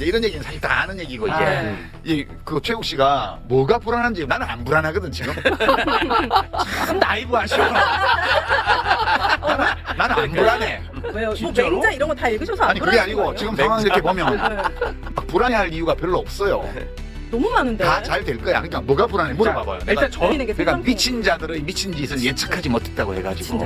이런 얘기는 사실 다 아는 얘기고 이제 그 최욱 씨가 뭐가 불안한지 나는 안 불안하거든 지금. 참 나이브하셔. 나는 안 불안해. 왜요? 뭐 진짜로? 맹자 이런 거 다 읽으셔서 안 아니 그게 아니고 거예요? 지금 상황 이렇게 보면 네. 불안해할 이유가 별로 없어요. 너무 많은데. 다 잘 될 거야. 그러니까 뭐가 불안해 물어봐봐요. 내가 일단 저 그러니까 미친 자들의 미친 짓을 예측하지 못했다고 해가지고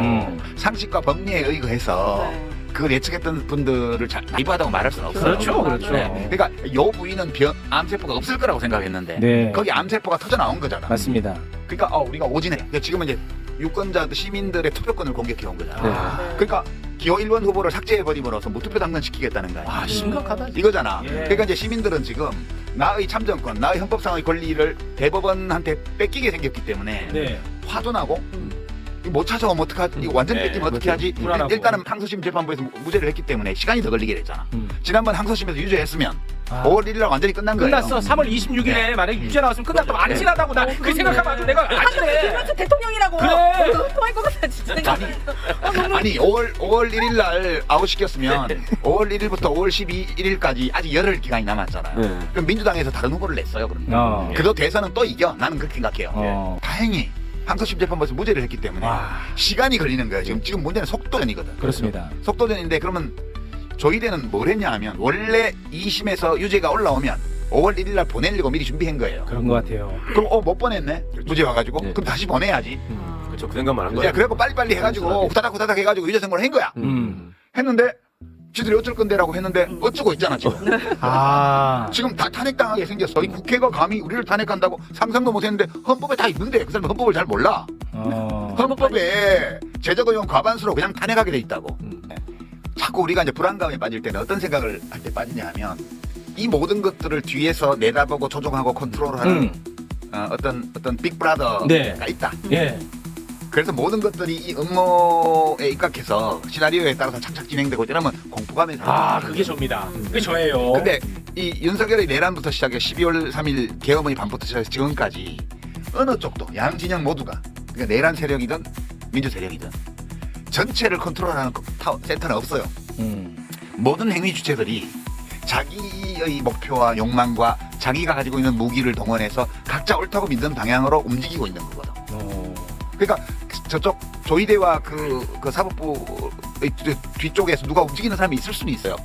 상식과 법리에 의거해서 네. 그걸 예측했던 분들을 잘 나이브하다고 말할 수는 없어요. 그렇죠, 그렇죠. 그러니까 요 부위는 암세포가 없을 거라고 생각했는데 네. 거기 암세포가 터져 나온 거잖아. 맞습니다. 그러니까 우리가 오진해. 근데 지금은 이제 유권자들 시민들의 투표권을 공격해 온 거잖아. 네. 그러니까 기호 1번 후보를 삭제해버림으로써 무투표 당선시키겠다는 거야. 아, 심각하다. 이거잖아. 예. 그러니까 이제 시민들은 지금 나의 참정권, 나의 헌법상의 권리를 대법원한테 뺏기게 생겼기 때문에 네. 화도 나고 이거 못 찾아오면 어떡하지? 이거 완전 네, 뺏기면 어떻게 하지? 불안하고. 일단은 항소심 재판부에서 무죄를 했기 때문에 시간이 더 걸리게 됐잖아. 지난번 항소심에서 유죄했으면 아. 5월 1일 날 완전히 끝난 거예요. 끝났어. 3월 26일에 네. 만약에 유죄 나왔으면 끝났다고 안 친하다고 나 그 생각하면 아주 내가 안 친해. 김현수 대통령이라고. 그래. 통할 것 같아 진짜. 아니 5월 1일 날 아웃시켰으면 5월 1일부터 5월 12일까지 아직 열흘 기간이 남았잖아요. 그럼 민주당에서 다른 후보를 냈어요. 그러면 그래도 대선은 또 이겨. 나는 그렇게 생각해요. 다행히 항소심 재판부에서 무죄를 했기 때문에 와. 시간이 걸리는 거예요. 지금 문제는 속도전이거든. 그렇습니다. 속도전인데 그러면 조희대는 뭘 했냐 하면 원래 2심에서 유죄가 올라오면 5월 1일 날 보내려고 미리 준비한 거예요. 그런 것 같아요. 그럼 못 보냈네. 무죄 와가지고 그럼 다시 보내야지. 그렇죠. 그 생각만 한 야, 거야. 그래고 빨리빨리 해가지고 후다닥 해가지고 유죄 선고를 한 거야. 했는데 지들이 어쩔 건데라고 했는데 어쩌고 있잖아 지금. 아. 지금 다 탄핵당하게 생겼어. 이 국회가 감히 우리를 탄핵한다고 상상도 못했는데 헌법에 다 있는데 그 사람 헌법을 잘 몰라. 헌법에 제적의원 과반수로 그냥 탄핵하게 돼 있다고. 자꾸 우리가 이제 불안감에 빠질 때는 어떤 생각을 할 때 빠지냐 하면 이 모든 것들을 뒤에서 내다보고 조종하고 컨트롤하는 어떤 빅브라더가 네. 있다. 예. 그래서 모든 것들이 이 음모에 입각해서 시나리오에 따라서 착착 진행되고 이러면 공포감에 아, 그게 접니다. 그게 저예요. 근데 이 윤석열의 내란부터 시작해 12월 3일 계엄의 밤부터 시작해서 지금까지 어느 쪽도 양 진영 모두가 그러니까 내란 세력이든 민주 세력이든 전체를 컨트롤하는 센터는 없어요. 모든 행위 주체들이 자기의 목표와 욕망과 자기가 가지고 있는 무기를 동원해서 각자 옳다고 믿는 방향으로 움직이고 있는 거거든. 그러니까 저쪽 조희대와 그 사법부 뒤쪽에서 누가 움직이는 사람이 있을 수는 있어요.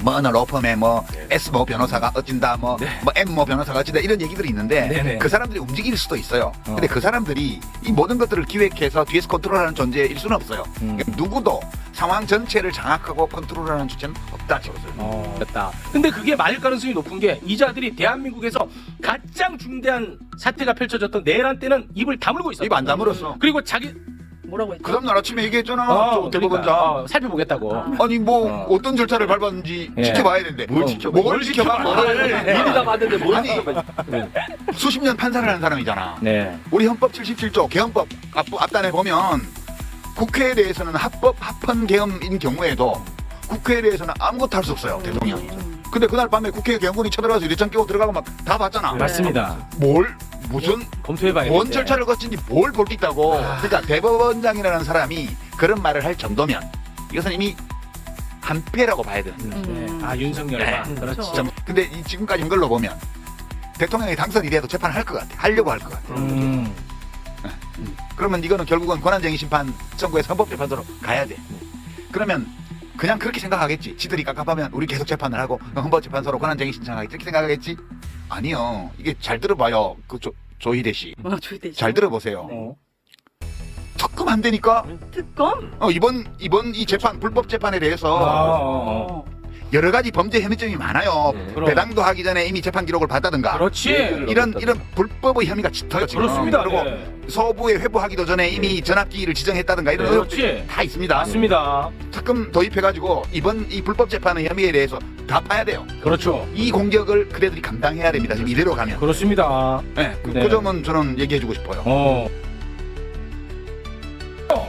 뭐 어느 로펌에 뭐 S 모 변호사가 어찐다 뭐 M 모 변호사가 어찐다 이런 얘기들이 있는데 네네. 그 사람들이 움직일 수도 있어요. 근데 그 사람들이 이 모든 것들을 기획해서 뒤에서 컨트롤하는 존재일 수는 없어요. 그러니까 누구도 상황 전체를 장악하고 컨트롤하는 주체는 없다 지금. 됐다. 근데 그게 맞을 가능성이 높은 게 이자들이 대한민국에서 가장 중대한 사태가 펼쳐졌던 내란 때는 입을 다물고 있었다. 입 안 다물었어. 그리고 자기 뭐라고 했죠? 그 다음날 아침에 얘기했잖아. 저 대법원장. 살펴보겠다고. 아니 뭐 어떤 절차를 밟았는지 예. 지켜봐야 되는데 뭘 지켜봐? 미리 다 봤는데 뭘 아니 수십 년 판사를 하는 사람이잖아. 네. 우리 헌법 77조 개헌법 앞단에 보면 국회에 대해서는 합헌 개헌인 경우에도 국회에 대해서는 아무것도 할 수 없어요 대통령이. 근데 그날 밤에 국회 개헌군이 쳐들어가서 유리창 끼고 들어가고 막 다 봤잖아. 맞습니다. 무슨 검토해봐야겠네. 뭔 절차를 거친지 뭘 볼 게 있다고. 그러니까 대법원장이라는 사람이 그런 말을 할 정도면 이것은 이미 한패라고 봐야 돼. 아, 윤석열과. 네. 그렇지. 근데 지금까지 인 걸로 보면 대통령이 당선이 돼도 재판을 할 것 같아. 하려고 할 것 같아. 그러면 이거는 결국은 권한쟁의 심판 청구해서 헌법재판소로 가야 돼. 그러면 그냥 그렇게 생각하겠지. 지들이 깝깝하면 우리 계속 재판을 하고 헌법재판소로 권한쟁의 신청하겠지. 이렇게 생각하겠지? 아니요. 이게 잘 들어봐요. 그 조희대 씨. 조희대 씨. 잘 들어보세요. 특검 안 되니까 특검? 이번 이 재판 불법 재판에 대해서 여러 가지 범죄 혐의점이 많아요. 그럼. 배당도 하기 전에 이미 재판 기록을 받았든가. 그렇지. 이런 불법의 혐의가 짙어요 지금. 그렇습니다. 그리고 네. 서부에 회부하기도 전에 이미 전압기를 지정했다든가 이런 그렇지. 의혹들이 다 있습니다. 맞습니다. 특검 도입해가지고 이번 이 불법 재판의 혐의에 대해서 다 파야 돼요. 그렇죠. 이 공격을 그대들이 감당해야 됩니다. 지금 이대로 가면. 그렇습니다. 네, 그 네. 점은 저는 얘기해주고 싶어요.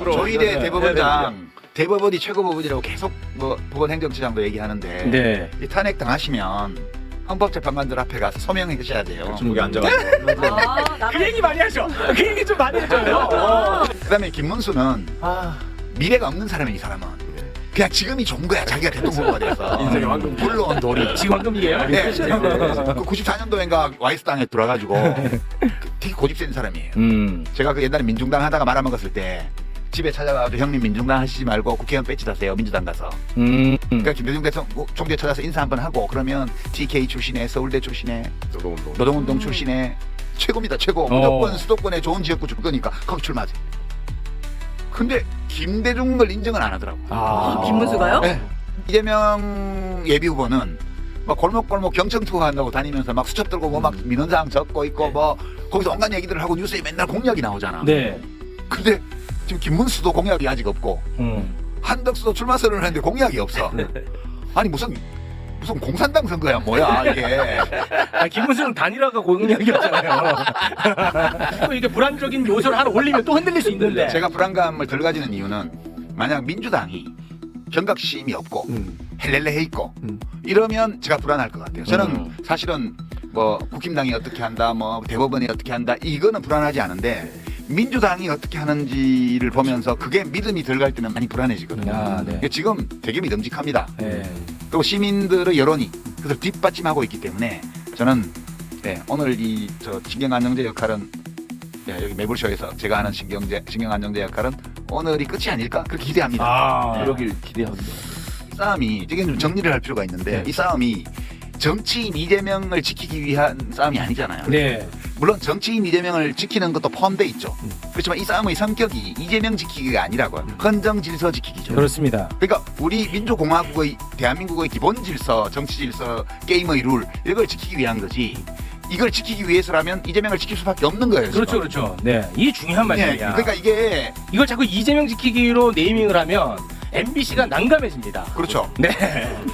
조희대 네. 대법원장 대법원이 최고법원이라고 계속 뭐 보건행정처장도 얘기하는데 네. 이 탄핵 당하시면 헌법재판관들 앞에 가서 소명하셔야 돼요. 거기 앉아가지고. 그 얘기 많이 하죠. 그 얘기 좀 많이 해줘요. 그다음에 김문수는 미래가 없는 사람이에요. 이 사람은 그냥 지금이 좋은 거야. 자기가 대통령 후보가 돼서. 인생의 황금. 물론 돌이. 지금 황금이에요? 네. 그 94년도인가 와이스 당에 들어가지고 되게 고집센 사람이에요. 제가 그 옛날에 민중당 하다가 말아먹었을 때 집에 찾아가서 형님 민중당 하시지 말고 국회의원 배치 다세요. 민주당 가서. 그러니까 김대중 대통령 총재 찾아서 인사 한번 하고 그러면 TK 출신에 서울대 출신에 노동운동 출신에 최고입니다. 최고. 무조건 수도권에 좋은 지역구 줄 거니까 거기 출마하세요. 근데 김대중을 인정은 안 하더라고. 김문수가요? 네. 이재명 예비 후보는 막 골목골목 경청 투어한다고 다니면서 막 수첩 들고 뭐 막 민원사항 적고 있고 뭐 거기서 온갖 얘기들을 하고 뉴스에 맨날 공약이 나오잖아. 네. 근데 지금 김문수도 공약이 아직 없고 한덕수도 출마 선언을 했는데 공약이 없어. 아니 무슨 공산당 선거야 뭐야 이게. 김문수는 단일화가 공약이었잖아요. 또 이게 불안적인 요소를 하나 올리면 또 흔들릴 수 있는데. 제가 불안감을 덜 가지는 이유는 만약 민주당이 경각심이 없고 헬렐레 있고 이러면 제가 불안할 것 같아요. 저는 사실은 뭐 국힘당이 어떻게 한다, 뭐 대법원이 어떻게 한다 이거는 불안하지 않은데 민주당이 어떻게 하는지를 보면서 그게 믿음이 덜 갈 때는 많이 불안해지거든요. 네. 지금 되게 믿음직합니다. 네. 그리고 시민들의 여론이 그것을 뒷받침하고 있기 때문에 저는 오늘 이 저 신경안정제 역할은 여기 매불쇼에서 제가 하는 신경안정제 역할은 오늘이 끝이 아닐까 그렇게 기대합니다. 그러길 기대합니다. 이 싸움이 지금 좀 정리를 할 필요가 있는데 이 싸움이 정치인 이재명을 지키기 위한 싸움이 아니잖아요. 네. 물론 정치인 이재명을 지키는 것도 포함돼 있죠. 그렇지만 이 싸움의 성격이 이재명 지키기가 아니라고요. 헌정 질서 지키기죠. 그렇습니다. 그러니까 우리 민주공화국의 대한민국의 기본 질서, 정치 질서, 게임의 룰 이걸 지키기 위한 거지. 이걸 지키기 위해서라면 이재명을 지킬 수밖에 없는 거예요. 그렇죠, 지금. 그렇죠. 네, 이 중요한 말씀이야. 그러니까 이게 이걸 자꾸 이재명 지키기로 네이밍을 하면 MBC가 난감해집니다. 그렇죠. 네.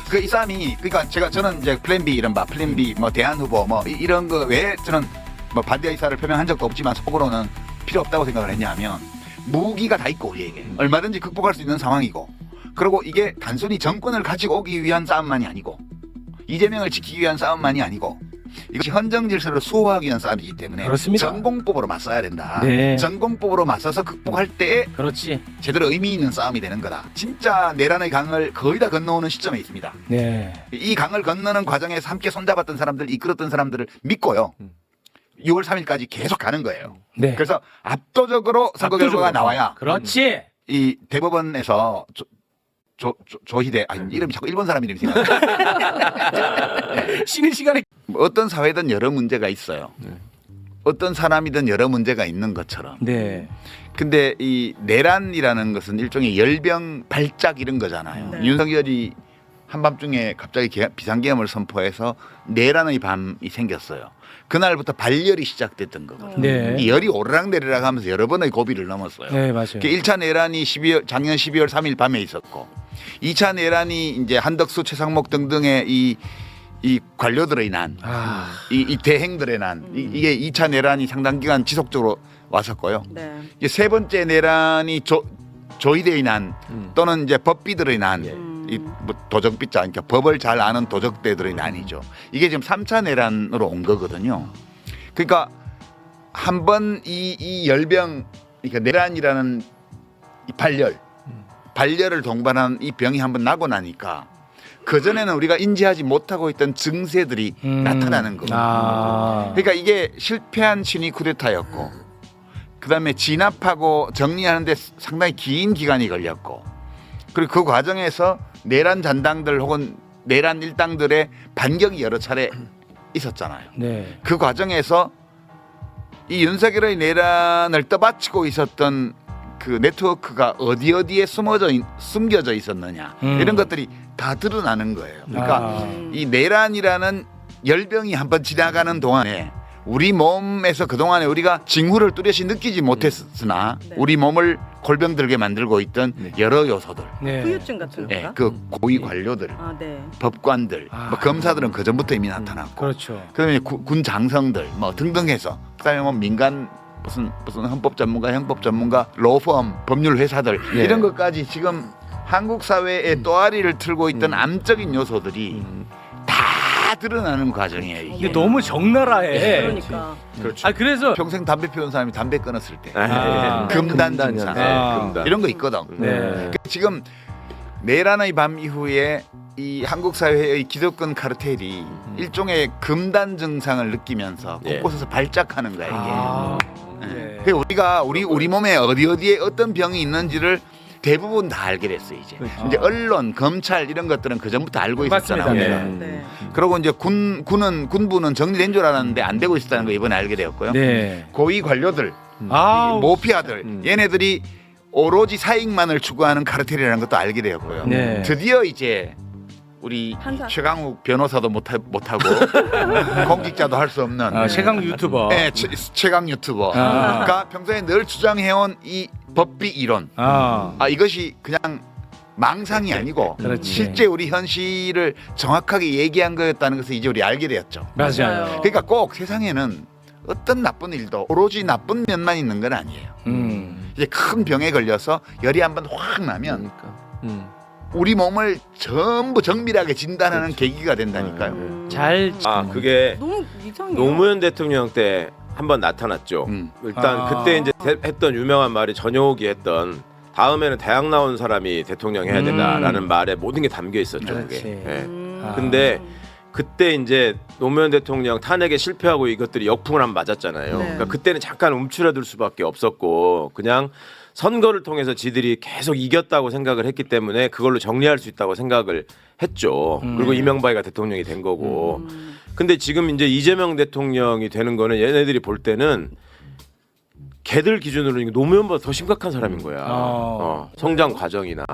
그 이 싸움이 그러니까 저는 이제 플랜 B 이른바 플랜 B 뭐 대안 후보 뭐 이런 거 외에 저는 뭐 반대 의사를 표명한 적도 없지만 속으로는 필요 없다고 생각을 했냐면 무기가 다 있고 우리에게 얼마든지 극복할 수 있는 상황이고 그리고 이게 단순히 정권을 가지고 오기 위한 싸움만이 아니고 이재명을 지키기 위한 싸움만이 아니고 이것이 헌정 질서를 수호하기 위한 싸움이기 때문에 그렇습니다. 전공법으로 맞서야 된다. 네. 전공법으로 맞서서 극복할 때 그렇지. 제대로 의미 있는 싸움이 되는 거다. 진짜 내란의 강을 거의 다 건너오는 시점에 있습니다. 네. 이 강을 건너는 과정에서 함께 손잡았던 사람들, 이끌었던 사람들을 믿고요. 6월 3일까지 계속 가는 거예요. 네. 그래서 압도적으로 선거 결과가 나와야 그렇지. 이 대법원에서 조희대 이름이 자꾸 일본 사람 이름이 생각나요. 쉬는 시간에 뭐 어떤 사회든 여러 문제가 있어요. 어떤 사람이든 여러 문제가 있는 것처럼. 네. 근데 이 내란이라는 것은 일종의 열병 발작 이런 거잖아요. 네. 윤석열이 한밤중에 갑자기 비상계엄을 선포해서 내란의 밤이 생겼어요. 그날부터 발열이 시작됐던 거거든요. 네. 이 열이 오르락내리락 하면서 여러 번의 고비를 넘었어요. 네, 맞아요. 1차 내란이 작년 12월 3일 밤에 있었고 2차 내란이 이제 한덕수, 최상목 등등의 이 관료들의 난, 이 대행들의 난, 이게 2차 내란이 상당 기간 지속적으로 왔었고요. 네. 이제 세 번째 내란이 조희대의 난 또는 이제 법비들의 난, 뭐 도적비자, 그러니까 법을 잘 아는 도적대들의 난이죠. 이게 지금 3차 내란으로 온 거거든요. 그러니까 한번 이 열병, 그러니까 내란이라는 이 발열을 동반한 이 병이 한번 나고 나니까 그 전에는 우리가 인지하지 못하고 있던 증세들이 나타나는 거예요. 그러니까 이게 실패한 친위 쿠데타였고, 그다음에 진압하고 정리하는데 상당히 긴 기간이 걸렸고, 그리고 그 과정에서 내란 잔당들 혹은 내란 일당들의 반격이 여러 차례 있었잖아요. 네. 그 과정에서 이 윤석열의 내란을 떠받치고 있었던 그 네트워크가 어디에 숨겨져 있었느냐 이런 것들이 다 드러나는 거예요. 그러니까 이 내란이라는 열병이 한번 지나가는 동안에 우리 몸에서 그동안에 우리가 징후를 뚜렷이 느끼지 못했으나 네. 우리 몸을 골병들게 만들고 있던 여러 요소들, 네. 후유증 같은 건가? 그 고위 관료들, 네. 법관들, 뭐 검사들은 그 전부터 이미 나타났고, 그렇죠. 그다음에 군 장성들 뭐 등등해서, 그다음에 뭐 민간 무슨 헌법 전문가, 형법 전문가, 로펌, 법률 회사들 이런 것까지 지금 한국 사회의 또아리를 틀고 있던 암적인 요소들이 다 드러나는 과정이에요. 이게 너무 적나라해. 그러니까. 그렇죠. 그래서 평생 담배 피우는 사람이 담배 끊었을 때 아, 금단 증상 아. 금단. 이런 거 있거든. 네. 지금 내란의 밤 이후에 이 한국 사회의 기득권 카르텔이 일종의 금단 증상을 느끼면서 예. 곳곳에서 발작하는 거야 이게. 아, 예. 네. 그래서 우리가 우리 몸에 어디에 어떤 병이 있는지를 대부분 다 알게 됐어요 이제. 이제 언론, 검찰 이런 것들은 그 전부터 알고 있었잖아요. 맞습니다. 우리가. 네. 그리고 이제 군부는 정리된 줄 알았는데 안 되고 있었다는 거 이번에 알게 되었고요. 네. 고위 관료들, 아, 모피아들, 얘네들이 오로지 사익만을 추구하는 카르텔이라는 것도 알게 되었고요. 네. 드디어 이제 우리 판사. 최강욱 변호사도 못하고 공직자도 할 수 없는 최강 유튜버. 네, 최강 유튜버가 평소에 늘 주장해온 이 법비 이론, 이것이 그냥 망상이 아니고 그렇지. 실제 우리 현실을 정확하게 얘기한 거였다는 것을 이제 우리 알게 되었죠. 맞아요. 그러니까 꼭 세상에는 어떤 나쁜 일도 오로지 나쁜 면만 있는 건 아니에요. 이제 큰 병에 걸려서 열이 한번 확 나면 우리 몸을 전부 정밀하게 진단하는 계기가 된다니까요. 잘. 그게 너무 이상해요. 노무현 대통령 때 한번 나타났죠. 일단 그때 이제 했던 유명한 말이 전효욱이 했던 다음에는 대학 나온 사람이 대통령 해야 된다라는 말에 모든 게 담겨 있었죠. 그렇지. 그게. 예. 아. 근데 그때 이제 노무현 대통령 탄핵에 실패하고 이것들이 역풍을 한번 맞았잖아요. 네. 그러니까 그때는 잠깐 움츠러들 수밖에 없었고 그냥 선거를 통해서 지들이 계속 이겼다고 생각을 했기 때문에 그걸로 정리할 수 있다고 생각을 했죠. 그리고 이명박이가 대통령이 된 거고. 근데 지금 이제 이재명 대통령이 되는 거는 얘네들이 볼 때는 걔들 기준으로 노무현보다 더 심각한 사람인 거야. 성장 과정이나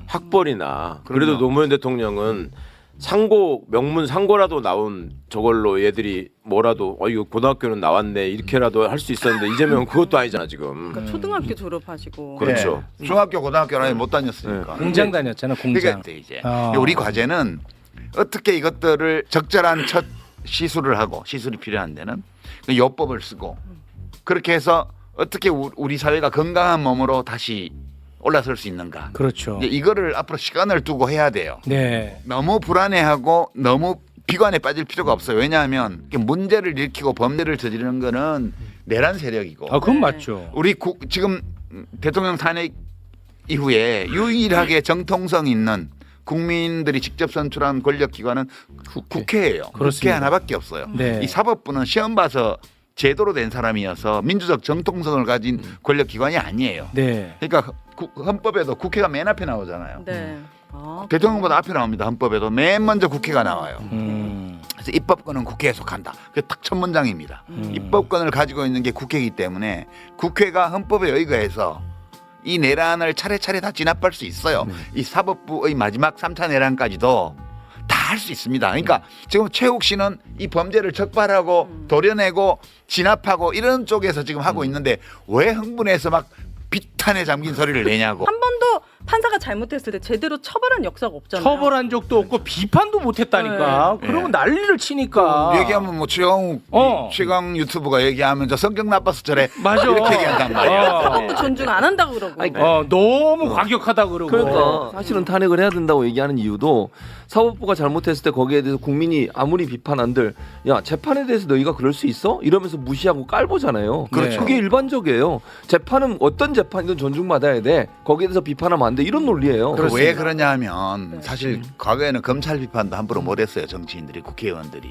학벌이나. 그래도 노무현 대통령은 상고 명문 상고라도 나온 저걸로 얘들이 뭐라도 이거 고등학교는 나왔네 이렇게라도 할 수 있었는데 이재명은 그것도 아니잖아 지금. 그러니까 초등학교 졸업하시고. 그렇죠. 네. 중학교, 고등학교는 못 다녔으니까. 공장 다녔잖아, 공장. 그러니까 이제 아. 우리 과제는 어떻게 이것들을 적절한 첫 시술을 하고 시술이 필요한 데는 그 요법을 쓰고 그렇게 해서 어떻게 우리 사회가 건강한 몸으로 다시 올라설 수 있는가. 그렇죠. 이제 이거를 앞으로 시간을 두고 해야 돼요. 네. 너무 불안해하고 너무 비관에 빠질 필요가 없어요. 왜냐하면 문제를 일으키고 범죄를 저지르는 거는 내란 세력이고 그건 네. 맞죠. 우리 지금 대통령 탄핵 이후에 유일하게 정통성 있는 국민들이 직접 선출한 권력기관은 국회예요. 국회 그렇습니다. 하나밖에 없어요. 네. 이 사법부는 시험 봐서 제도로 된 사람이어서 민주적 정통성을 가진 권력기관이 아니에요. 네. 그러니까 헌법에도 국회가 맨 앞에 나오잖아요. 네. 대통령보다 앞에 나옵니다. 헌법에도 맨 먼저 국회가 나와요. 그래서 입법권은 국회에 속한다. 그게 딱 첫 문장입니다. 입법권을 가지고 있는 게 국회이기 때문에 국회가 헌법에 의거해서 이 내란을 차례차례 다 진압할 수 있어요. 이 사법부의 마지막 3차 내란까지도 다 할 수 있습니다. 그러니까 지금 최욱 씨는 이 범죄를 적발하고 도려내고 진압하고 이런 쪽에서 지금 하고 있는데 왜 흥분해서 막 비탄에 잠긴 소리를 내냐고. 한 번도 판사가 잘못했을 때 제대로 처벌한 역사가 없잖아요. 처벌한 적도 없고 비판도 못했다니까. 네. 그러면 난리를 치니까. 얘기하면 뭐 최강 유튜브가 얘기하면 저 성격 나빠서 저래 맞아. 이렇게 얘기한단 말이야. 사법부 존중 안 한다고 그러고. 너무 과격하다 그러고. 그러니까 사실은 탄핵을 해야 된다고 얘기하는 이유도 사법부가 잘못했을 때 거기에 대해서 국민이 아무리 비판한들 야 재판에 대해서 너희가 그럴 수 있어? 이러면서 무시하고 깔보잖아요. 그렇죠. 그게 일반적이에요. 재판은 어떤 재판이든 존중받아야 돼. 거기에 대해서 비판하면 안 돼. 이런 논리예요. 왜 그러냐 하면 사실 과거에는 검찰 비판도 함부로 못했어요. 정치인들이 국회의원들이.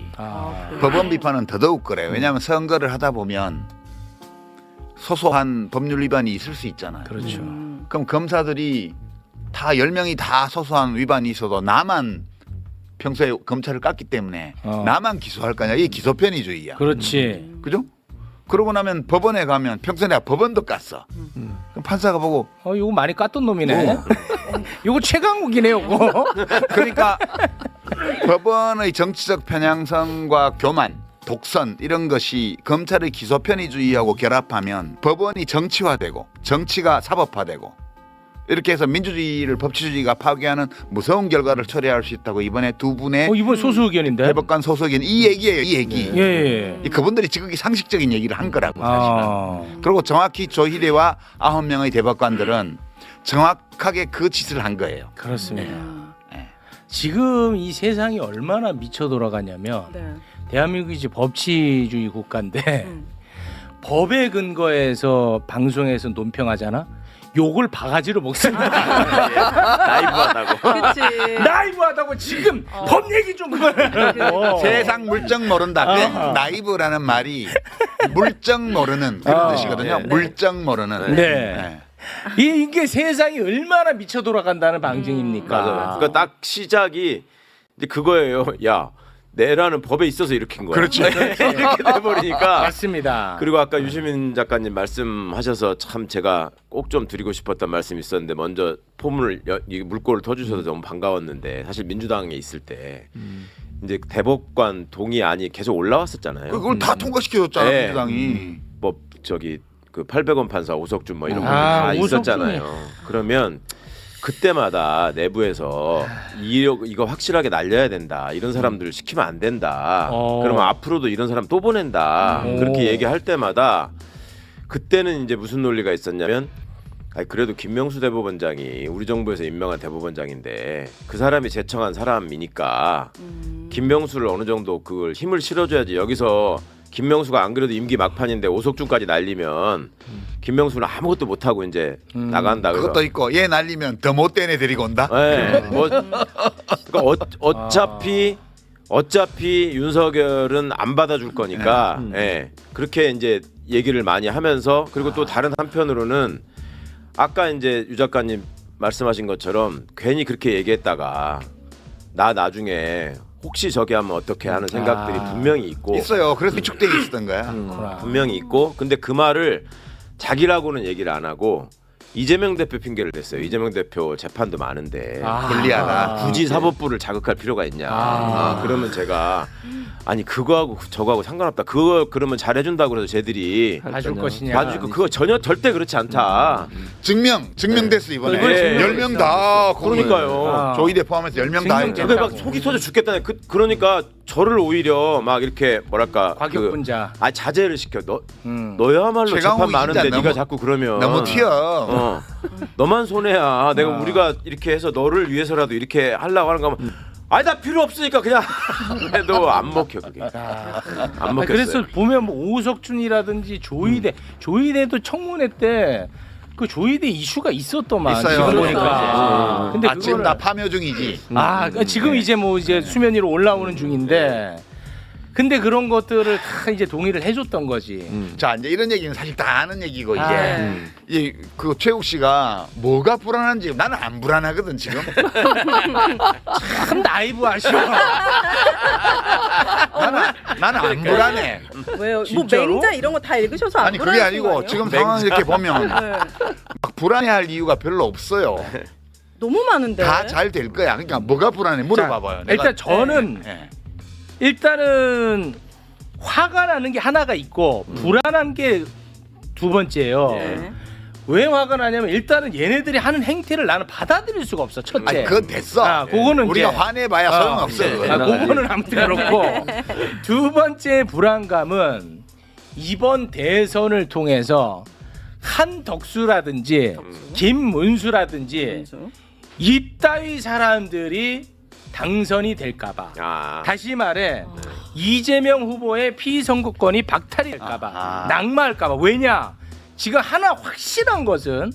법원 비판은 더더욱 그래요. 왜냐하면 선거를 하다 보면 소소한 법률 위반이 있을 수 있잖아요. 그렇죠. 그럼 검사들이 다 10명이 다 소소한 위반이 있어도 나만 평소에 검찰을 깠기 때문에 나만 기소할 거냐. 이게 기소편의주의야. 그렇지. 그죠? 그러고 나면 법원에 가면 평소에 내가 법원도 깠어. 그럼 판사가 보고 이거 많이 깠던 놈이네. 이거 최강욱이네, 이거. 그러니까 법원의 정치적 편향성과 교만, 독선 이런 것이 검찰의 기소 편의주의하고 결합하면 법원이 정치화되고 정치가 사법화되고 이렇게 해서 민주주의를 법치주의가 파괴하는 무서운 결과를 초래할 수 있다고 이번에 두 분의 이번 소수 의견인데. 대법관 소수 의견 이 얘기예요. 이 얘기. 예. 이 그분들이 지극히 상식적인 얘기를 한 거라고 사실은. 그리고 정확히 조희대와 9명의 대법관들은 정확하게 그 짓을 한 거예요. 그렇습니다. 네. 지금 이 세상이 얼마나 미쳐 돌아가냐면 네. 대한민국이 이제 법치주의 국가인데 법에 근거해서 방송에서 논평하잖아. 욕을 바가지로 먹습니다. 나이브하다고. 그치. 나이브하다고 지금 법 얘기 좀 그만하라고. 세상 물정 모른다. 그 아. 나이브라는 말이 물정 모르는 그런 아. 뜻이거든요. 물정 모르는. 네. 이게 세상이 얼마나 미쳐 돌아간다는 방증입니까? 맞아요. 그러니까 딱 시작이 이제 그거예요. 야, 내라는 법에 있어서 일으킨 거야. 그렇죠. 이렇게 돼버리니까. 맞습니다. 그리고 아까 유시민 작가님 말씀하셔서 참 제가 꼭 좀 드리고 싶었던 말씀이 있었는데 먼저 포문을 이 물꼬를 터주셔서 너무 반가웠는데 사실 민주당에 있을 때 이제 대법관 동의안이 계속 올라왔었잖아요. 그걸 다 통과시켜줬잖아 네. 민주당이. 뭐 저기 그 800원 판사 오석준 뭐 이런 아, 분들 다 오석준이. 있었잖아요. 그러면 그때마다 내부에서 이거 확실하게 날려야 된다. 이런 사람들을 시키면 안 된다. 그러면 앞으로도 이런 사람 또 보낸다. 그렇게 얘기할 때마다 그때는 이제 무슨 논리가 있었냐면 아니 그래도 김명수 대법원장이 우리 정부에서 임명한 대법원장인데 그 사람이 제청한 사람이니까 김명수를 어느 정도 그걸 힘을 실어줘야지. 여기서 김명수가 안 그래도 임기 막판인데 오석준까지 날리면 김명수는 아무것도 못하고 이제 나간다. 그래서 그것도 있고 얘 날리면 더 못된 애 데리고 온다. 네, 뭐 그러니까 어차피 윤석열은 안 받아줄 거니까 예, 그렇게 이제 얘기를 많이 하면서 그리고 또 다른 한편으로는 아까 이제 유 작가님 말씀하신 것처럼 괜히 그렇게 얘기했다가 나 나중에 혹시 저게 하면 어떻게 하는 생각들이 분명히 있고 있어요. 그래서 위축되어 있었던 거야. 분명히 있고 근데 그 말을 자기라고는 얘기를 안 하고 이재명 대표 핑계를 댔어요. 이재명 대표 재판도 많은데 불리하다. 굳이 사법부를 자극할 필요가 있냐. 그러면 제가 아니 그거하고 저거하고 상관없다. 그거 그러면 잘해준다고 그래서 쟤들이 봐줄 것이냐. 봐주고 그거 전혀 절대 그렇지 않다. 증명됐어 이번에. 네. 10명 다. 그러니까요. 조이대 포함해서 10명 다 했잖아. 근데 막 속이 터져 죽겠다네. 그러니까 저를 오히려 막 이렇게 뭐랄까 과격분자. 자제를 시켜. 너야말로 최강욱이 재판 많은데 진짜 네가 너무- 자꾸 그러면 너무 튀어. 너만 손해야. 내가 우리가 이렇게 해서 너를 위해서라도 이렇게 하려고 하는 거면 아니 나 필요 없으니까 그냥 해도 안 먹혀 그게. 안 먹혔어요. 그래서 보면 뭐 오석준이라든지 조이대도 청문회 때 그 조이대 이슈가 있었더만. 있어요. 지금 그렇죠. 보니까. 근데 지금 그거를- 다 파묘 중이지. 지금 이제 뭐 이제 수면 위로 올라오는 중인데. 근데 그런 것들을 다 이제 동의를 해줬던 거지. 자 이제 이런 얘기는 사실 다 아는 얘기고 이제 아. 이제 그 최욱 씨가 뭐가 불안한지 나는 안 불안하거든 지금. 참 나이브 하셔. 나는 안 불안해. 왜요? 뭐 진짜로? 맹자 이런 거 다 읽으셔서 안 아니 그게 불안하신 거 아니고 아니에요? 지금 상황 이렇게 보면 네. 막 불안해할 이유가 별로 없어요. 너무 많은데. 다 잘 될 거야. 그러니까 뭐가 불안해 물어봐봐요. 내가- 일단 저는 네. 일단은 화가 나는 게 하나가 있고 불안한 게 두 번째예요. 네. 왜 화가 나냐면 일단은 얘네들이 하는 행태를 나는 받아들일 수가 없어. 첫째. 아니 그건 됐어. 그거는 우리가 이제- 화내봐야 소용없어. 네. 그건. 그거는 아무튼 그렇고 두 번째 불안감은 이번 대선을 통해서 한덕수라든지 김문수라든지 이따위 사람들이 당선이 될까봐. 다시 말해 이재명 후보의 피선거권이 박탈이 될까봐 낙마할까봐. 왜냐 지금 하나 확실한 것은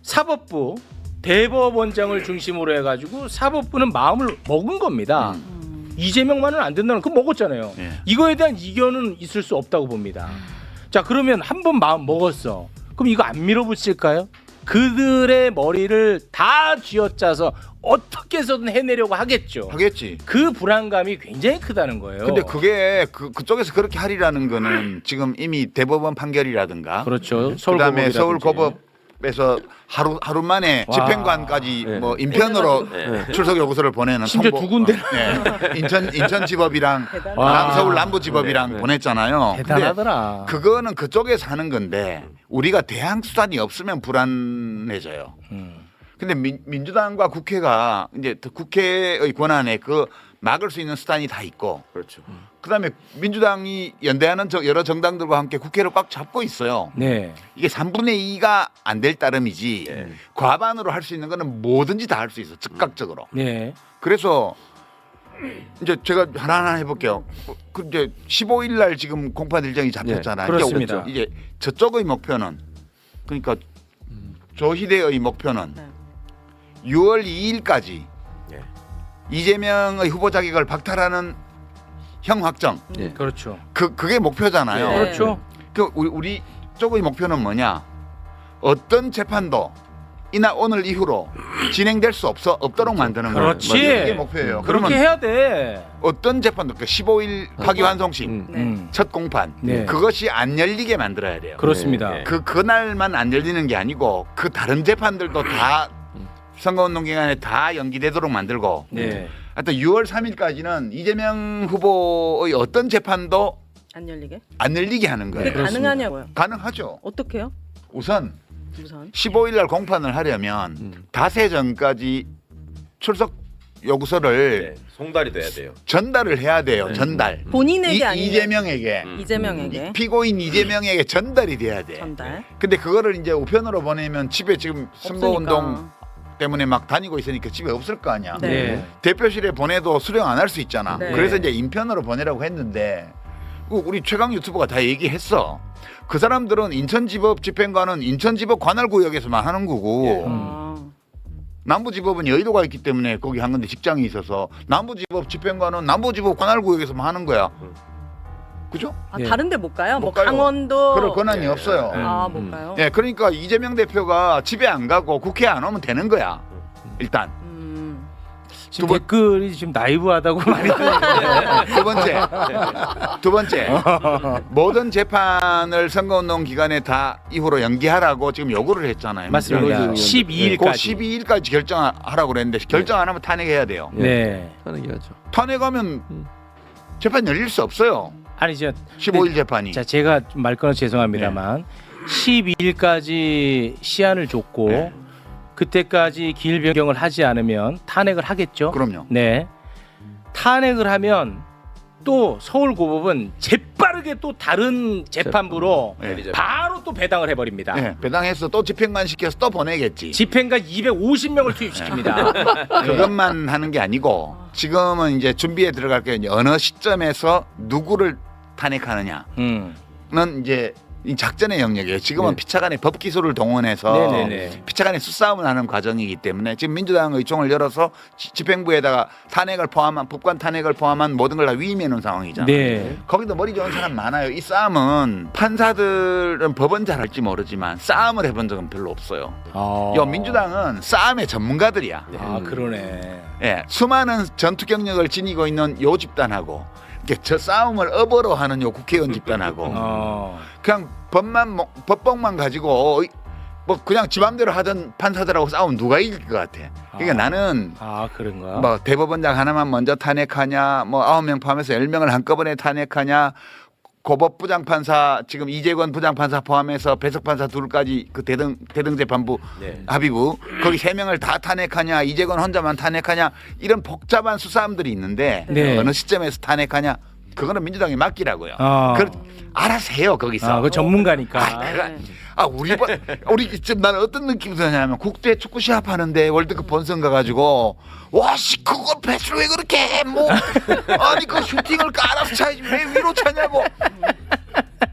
사법부 대법원장을 중심으로 해가지고 사법부는 마음을 먹은 겁니다. 이재명만은 안 된다는 그거 먹었잖아요. 예. 이거에 대한 이견은 있을 수 없다고 봅니다. 자 그러면 한 번 마음 먹었어. 그럼 이거 안 밀어붙일까요? 그들의 머리를 다 쥐어짜서 어떻게 해서든 해내려고 하겠죠. 하겠지. 그 불안감이 굉장히 크다는 거예요. 근데 그게 그쪽에서 그렇게 하리라는 거는 지금 이미 대법원 판결이라든가 그렇죠. 그다음에 서울고법이라든지. 서울고법에서 하루 만에 와. 집행관까지 네. 뭐 인편으로 출석 요구서를 보내는 심지어 두 군데. 인천지법이랑 와. 서울 남부지법이랑 보냈잖아요. 근데 대단하더라. 그거는 그쪽에서 하는 건데 우리가 대항 수단이 없으면 불안해져요. 근데 민주당과 국회가 이제 국회의 권한에 그 막을 수 있는 수단이 다 있고 그렇죠. 그다음에 민주당이 연대하는 여러 정당들과 함께 국회를 꽉 잡고 있어요. 네. 이게 3분의 2가 안 될 따름이지 과반으로 할 수 있는 거는 뭐든지 다 할 수 있어 즉각적으로. 네. 그래서 이제 제가 하나하나 해볼게요. 그 이제 15일 날 지금 공판 일정이 잡혔잖아요. 네, 그렇습니다. 이제 저쪽의 목표는 그러니까 조희대의 목표는 네. 6월 2일까지 예. 이재명의 후보 자격을 박탈하는 형 확정. 예. 그렇죠. 그게 목표잖아요. 네. 그렇죠. 그 우리 쪽의 목표는 뭐냐? 어떤 재판도 이날 오늘 이후로 진행될 수 없도록 만드는 거예요. 그렇지. 이게 목표예요. 그렇게 그러면 해야 돼. 어떤 재판도 그 15일 파기환송심 네. 첫 공판 네. 그것이 안 열리게 만들어야 돼요. 그렇습니다. 네. 그날만 안 열리는 게 아니고 그 다른 재판들도 다 선거운동 기간에 다 연기되도록 만들고 네. 하여튼 6월 3일까지는 이재명 후보의 어떤 재판도 안 열리게? 안 열리게 하는 그게 거예요. 가능하냐고요? 가능하죠. 어떻게요? 우선 우선 15일 날 공판을 하려면 닷새 전까지 출석 요구서를 네. 송달이 돼야 돼요. 전달을 해야 돼요. 전달. 본인에게 아니면 이재명에게 이재명에게 피고인 이재명에게 전달이 돼야 돼. 전달. 근데 그거를 이제 우편으로 보내면 집에 지금 선거운동 없으니까. 때문에 막 다니고 있으니까 집에 없을 거 아니야. 네. 네. 대표실에 보내도 수령 안 할 수 있잖아. 네. 그래서 이제 인편으로 보내라고 했는데 우리 최강 유튜버가 다 얘기했어. 그 사람들은 인천지법 집행관은 인천지법 관할구역에서만 하는 거고 아. 남부지법은 여의도가 있기 때문에 거기 한 건데 직장이 있어서 남부지법 집행관은 남부지법 관할구역에서만 하는 거야. 그죠? 아, 네. 다른데 못 가요? 못 뭐 가요. 강원도 그럴 권한이 없어요. 아, 못 가요. 예, 그러니까 이재명 대표가 집에 안 가고 국회에 안 오면 되는 거야. 일단 지금 두 번- 댓글이 지금 나이브하다고 많이 두 번째 모든 재판을 선거운동 기간에 다 이후로 연기하라고 지금 요구를 했잖아요. 맞습니다. 그 12일까지. 그 12일까지 결정하라고 그랬는데 결정 안 하면 탄핵해야 돼요. 네. 하는 게 하죠. 탄핵하면 재판 열릴 수 없어요. 아니 저 15일 재판이. 자, 제가 좀 말 끊어 죄송합니다만 12일까지 시한을 줬고 네. 그때까지 기일 변경을 하지 않으면 탄핵을 하겠죠. 그럼요. 네. 탄핵을 하면 또 서울고법은 재빠르게 또 다른 재판부로 네. 바로 또 배당을 해버립니다. 네, 배당해서 또 집행관 시켜서 또 보내겠지. 집행관 250명을 투입시킵니다. 그것만 하는 게 아니고 지금은 이제 준비에 들어갈 게 이제 어느 시점에서 누구를 탄핵하느냐는 이제 이 작전의 영역이에요. 지금은 네. 피차간의 법 기소를 동원해서 네네네. 피차간의 수싸움을 하는 과정이기 때문에 지금 민주당 의총을 열어서 집행부에다가 탄핵을 포함한 법관 탄핵을 포함한 모든 걸 다 위임해 놓은 상황이잖아요. 네. 거기도 머리 좋은 사람 많아요. 이 싸움은 판사들은 법은 잘할지 모르지만 싸움을 해본 적은 별로 없어요. 요 민주당은 싸움의 전문가들이야. 아 그러네. 예, 수많은 전투 경력을 지니고 있는 요 집단하고 이렇게 저 싸움을 업어로 하는 요 국회의원 집단하고 그냥 법복만 가지고 뭐 그냥 지 맘대로 하던 판사들하고 싸우면 누가 이길 것 같아. 그러니까 나는 아 그런가? 뭐 대법원장 하나만 먼저 탄핵하냐, 뭐 9명 포함해서 10명을 한꺼번에 탄핵하냐, 고법 부장판사 지금 이재권 부장판사 포함해서 배석판사 둘까지 그 대등재판부 네. 합의부 거기 3명을 다 탄핵하냐, 이재권 혼자만 탄핵하냐 이런 복잡한 수사함들이 있는데 네. 어느 시점에서 탄핵하냐 그거는 민주당에 맡기라고요. 아. 알아서 해요 거기서. 아, 그 전문가니까. 우리 지금 나는 어떤 느낌이 드냐면 국대 축구 시합 하는데 월드컵 본선 가가지고 와씨 그거 패스를 왜 그렇게 해? 뭐 아니 그 슈팅을 깔아서 차야지 왜 위로 차냐고.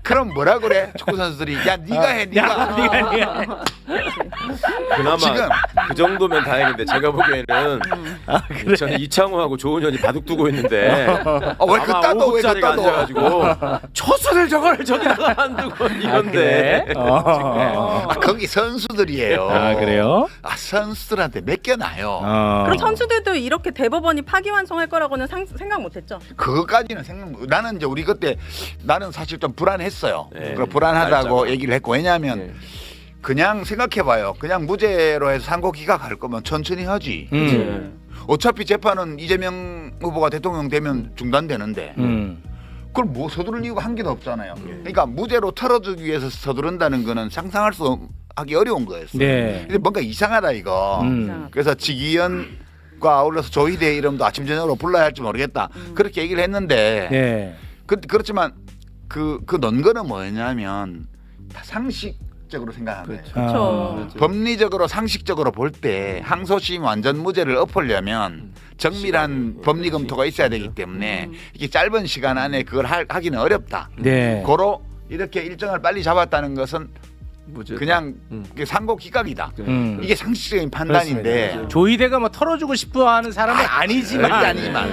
그럼 뭐라 그래 축구 선수들이 야 네가 해 네가. 네가. 그나마 지금. 그 정도면 다행인데 제가 보기에는 저는 이창호하고 조은현이 바둑 두고 있는데 왜 그 따도 왜 그 자리가 따도. 앉아가지고 초수를 저걸 저기다가 안 두고 이건데 그래? 어. 거기 선수들이에요. 아 그래요? 선수들한테 맡겨놔요. 그럼 선수들도 이렇게 대법원이 파기환송할 거라고는 생각 못했죠. 그것까지는 나는 이제 우리 그때 나는 사실 좀 불안했어요. 네. 불안하다고 날짜가. 얘기를 했고 왜냐하면 네. 그냥 생각해봐요. 그냥 무죄로 해서 상고 기각할 거면 천천히 하지. 어차피 재판은 이재명 후보가 대통령 되면 중단되는데 그걸 뭐 서두를 이유가 한 개도 없잖아요. 그러니까 무죄로 털어주기 위해서 서두른다는 거는 상상할 수 하기 어려운 거였어요. 네. 근데 뭔가 이상하다 이거. 그래서 직위원과 아울러서 조희대 이름도 아침 저녁으로 불러야 할지 모르겠다. 그렇게 얘기를 했는데 네. 그렇지만 그 논거는 뭐냐면 다 상식적으로 생각하는 거예요. 그렇죠. 법리적으로 상식적으로 볼 때 항소심 완전 무죄를 엎으려면 정밀한 법리 검토가 있어야 되기 때문에 이게 짧은 시간 안에 그걸 하기는 어렵다. 네. 고로 이렇게 일정을 빨리 잡았다는 것은 무죄. 그냥 이게 상고 기각이다. 이게 상식적인 판단인데 그렇습니다. 조이대가 뭐 털어주고 싶어하는 사람은 아니지만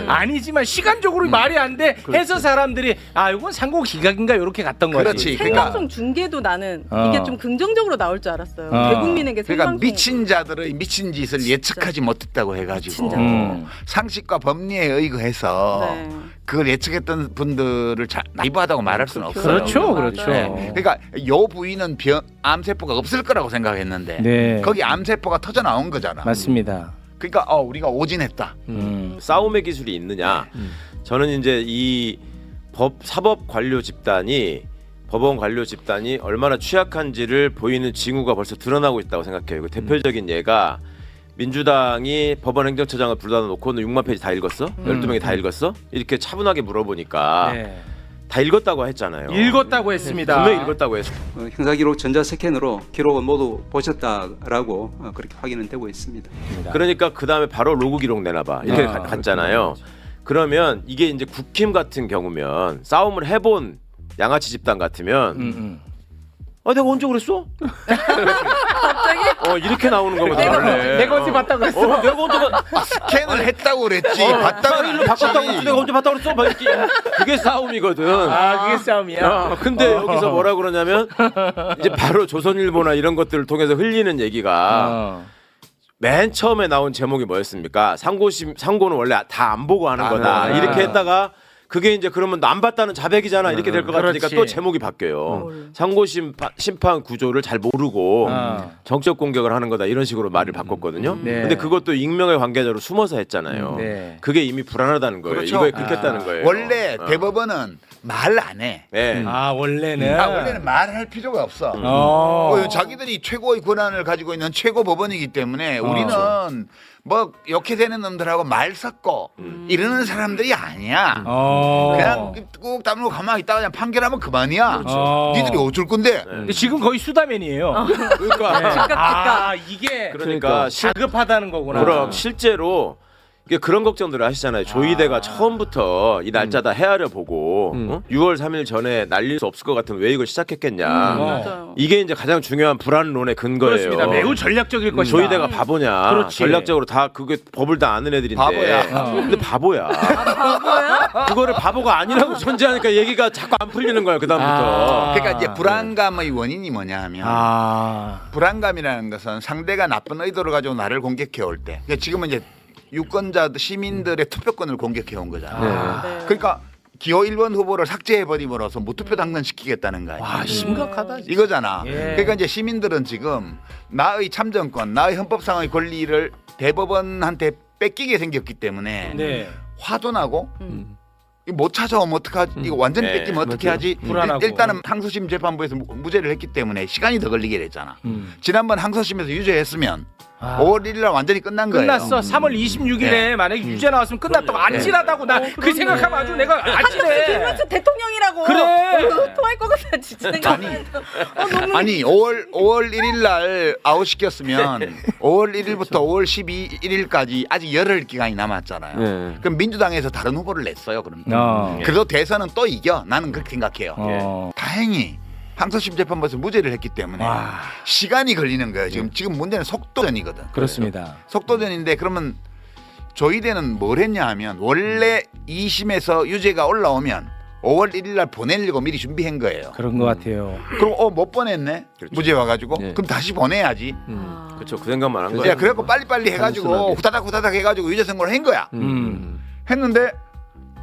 아니지만. 시간적으로 말이 안 돼 해서 사람들이 아 이건 상고 기각인가 이렇게 갔던 거지. 그렇지. 생방송 중계도 나는 이게 좀 긍정적으로 나올 줄 알았어요. 대국민에게 그러니까 생방송. 미친 자들의 미친 짓을 예측하지 못했다고 해가지고 미친 자들. 상식과 법리에 의거해서 네. 그걸 예측했던 분들을 나이브하다고 말할 수는 없어요. 그렇죠, 맞아요. 그렇죠. 네. 그러니까 요 부위는 암세포가 없을 거라고 생각했는데 네. 거기 암세포가 터져 나온 거잖아. 맞습니다. 그러니까 우리가 오진했다. 싸움의 기술이 있느냐? 저는 이제 이 사법 관료 집단이 법원 관료 집단이 얼마나 취약한지를 보이는 징후가 벌써 드러나고 있다고 생각해요. 그 대표적인 예가 민주당이 법원 행정처장을 불러다 놓고 너 6만 페이지 다 읽었어? 12명이 다 읽었어? 이렇게 차분하게 물어보니까 네. 다 읽었다고 했잖아요. 읽었다고 했습니다. 분명히 읽었다고 했어. 형사기록 전자스캔으로 기록은 모두 보셨다라고 그렇게 확인은 되고 있습니다. 그러니까 그 다음에 바로 로그 기록 내놔봐 이렇게 갔잖아요. 그러면 이게 이제 국힘 같은 경우면 싸움을 해본 양아치 집단 같으면 아 내가 언제 그랬어? 갑자기? 이렇게 나오는 거거든. 원래. 내가 언제 봤다 그랬어? 내가 언제 스캔을 했다고 그랬지. 봤다고 일로 바꿨다고 그랬지. 내가 언제 봤다고 그랬어? 막 이렇게. 그게 싸움이거든. 아 그게 싸움이야. 근데 여기서 뭐라 그러냐면 이제 바로 조선일보나 이런 것들을 통해서 흘리는 얘기가 맨 처음에 나온 제목이 뭐였습니까? 상고는 원래 다 안 보고 하는 거다. 이렇게 했다가 그게 이제 그러면 안 봤다는 자백이잖아. 이렇게 될 것 같으니까 그렇지. 또 제목이 바뀌어요. 상고 심판 구조를 잘 모르고 정적 공격을 하는 거다. 이런 식으로 말을 바꿨거든요. 네. 근데 그것도 익명의 관계자로 숨어서 했잖아요. 네. 그게 이미 불안하다는 거예요. 그렇죠. 이거에 긁혔다는 거예요. 원래 대법원은 말 안 해. 네. 아 원래는 원래는 말할 필요가 없어. 자기들이 최고의 권한을 가지고 있는 최고 법원이기 때문에 우리는 뭐 이렇게 되는 놈들하고 말 섞고 이러는 사람들이 아니야. 그냥 꾹 다물고 가만히 있다가 그냥 판결하면 그만이야. 니들이 어쩔 건데. 근데 지금 거의 수다맨이에요. 그러니까 아 이게 그러니까 다급하다는 거구나. 그럼 실제로 이게 그런 걱정들을 하시잖아요. 조이대가 처음부터 이 날짜 다 헤아려 보고 6월 3일 전에 날릴 수 없을 것 같으면 왜 이걸 시작했겠냐. 맞아요. 이게 이제 가장 중요한 불안론의 근거예요. 그렇습니다. 매우 전략적일 것이다. 조이대가 바보냐. 그렇지. 전략적으로 다 그게 법을 다 아는 애들인데. 바보야. 근데 바보야. 바보야? 그거를 바보가 아니라고 존재하니까 얘기가 자꾸 안 풀리는 거야. 그다음부터. 그러니까 이제 불안감의 원인이 뭐냐 하면 불안감이라는 것은 상대가 나쁜 의도를 가지고 나를 공격해 올 때. 그러니까 지금은 이제 유권자 시민들의 투표권을 공격해 온 거잖아. 네. 그러니까 기호 1번 후보를 삭제해 버림으로써 무투표 당선시키겠다는 거야. 와 심각하다. 진짜. 이거잖아. 예. 그러니까 이제 시민들은 지금 나의 참정권, 나의 헌법상의 권리를 대법원한테 뺏기게 생겼기 때문에 네. 화도 나고 이거 못 찾아오면 어떡하지? 이거 완전히 네, 뺏기면 어떻게 맞아요. 하지? 불안하고. 일단은 항소심 재판부에서 무죄를 했기 때문에 시간이 더 걸리게 됐잖아. 지난번 항소심에서 유죄했으면 5월 1일 날 완전히 끝난 거예요. 끝났어. 3월 26일에 네. 만약에 유죄 나왔으면 끝났다고. 아찔하다고 나 그 생각하면 아주 내가 아찔해. 김문수 대통령이라고. 그래. 통할 것 같아 진짜. 너무 아니 5월 1일 날 아웃시켰으면 5월 1일부터 5월 12일까지 아직 열흘 기간이 남았잖아요. 네. 그럼 민주당에서 다른 후보를 냈어요. 그럼 어. 그래도 대선은 또 이겨. 나는 그렇게 생각해요. 어. 다행히 항소심 재판부에서 무죄를 했기 때문에 와. 지금 시간이 걸리는 거예요. 지금 문제는 속도전이거든. 그렇습니다. 속도전인데 그러면 조이대는 뭘 했냐 하면 원래 2심에서 유죄가 올라오면 5월 1일 날 보내려고 미리 준비한 거예요. 그런 것 같아요. 그럼 못 보냈네. 그렇죠. 무죄 와가지고 네. 그럼 다시 보내야지. 그렇죠. 그 생각만 한 야, 거예요. 그래갖고 빨리빨리 해가지고 단순하게. 후다닥 해가지고 유죄 선고를 한 거야. 했는데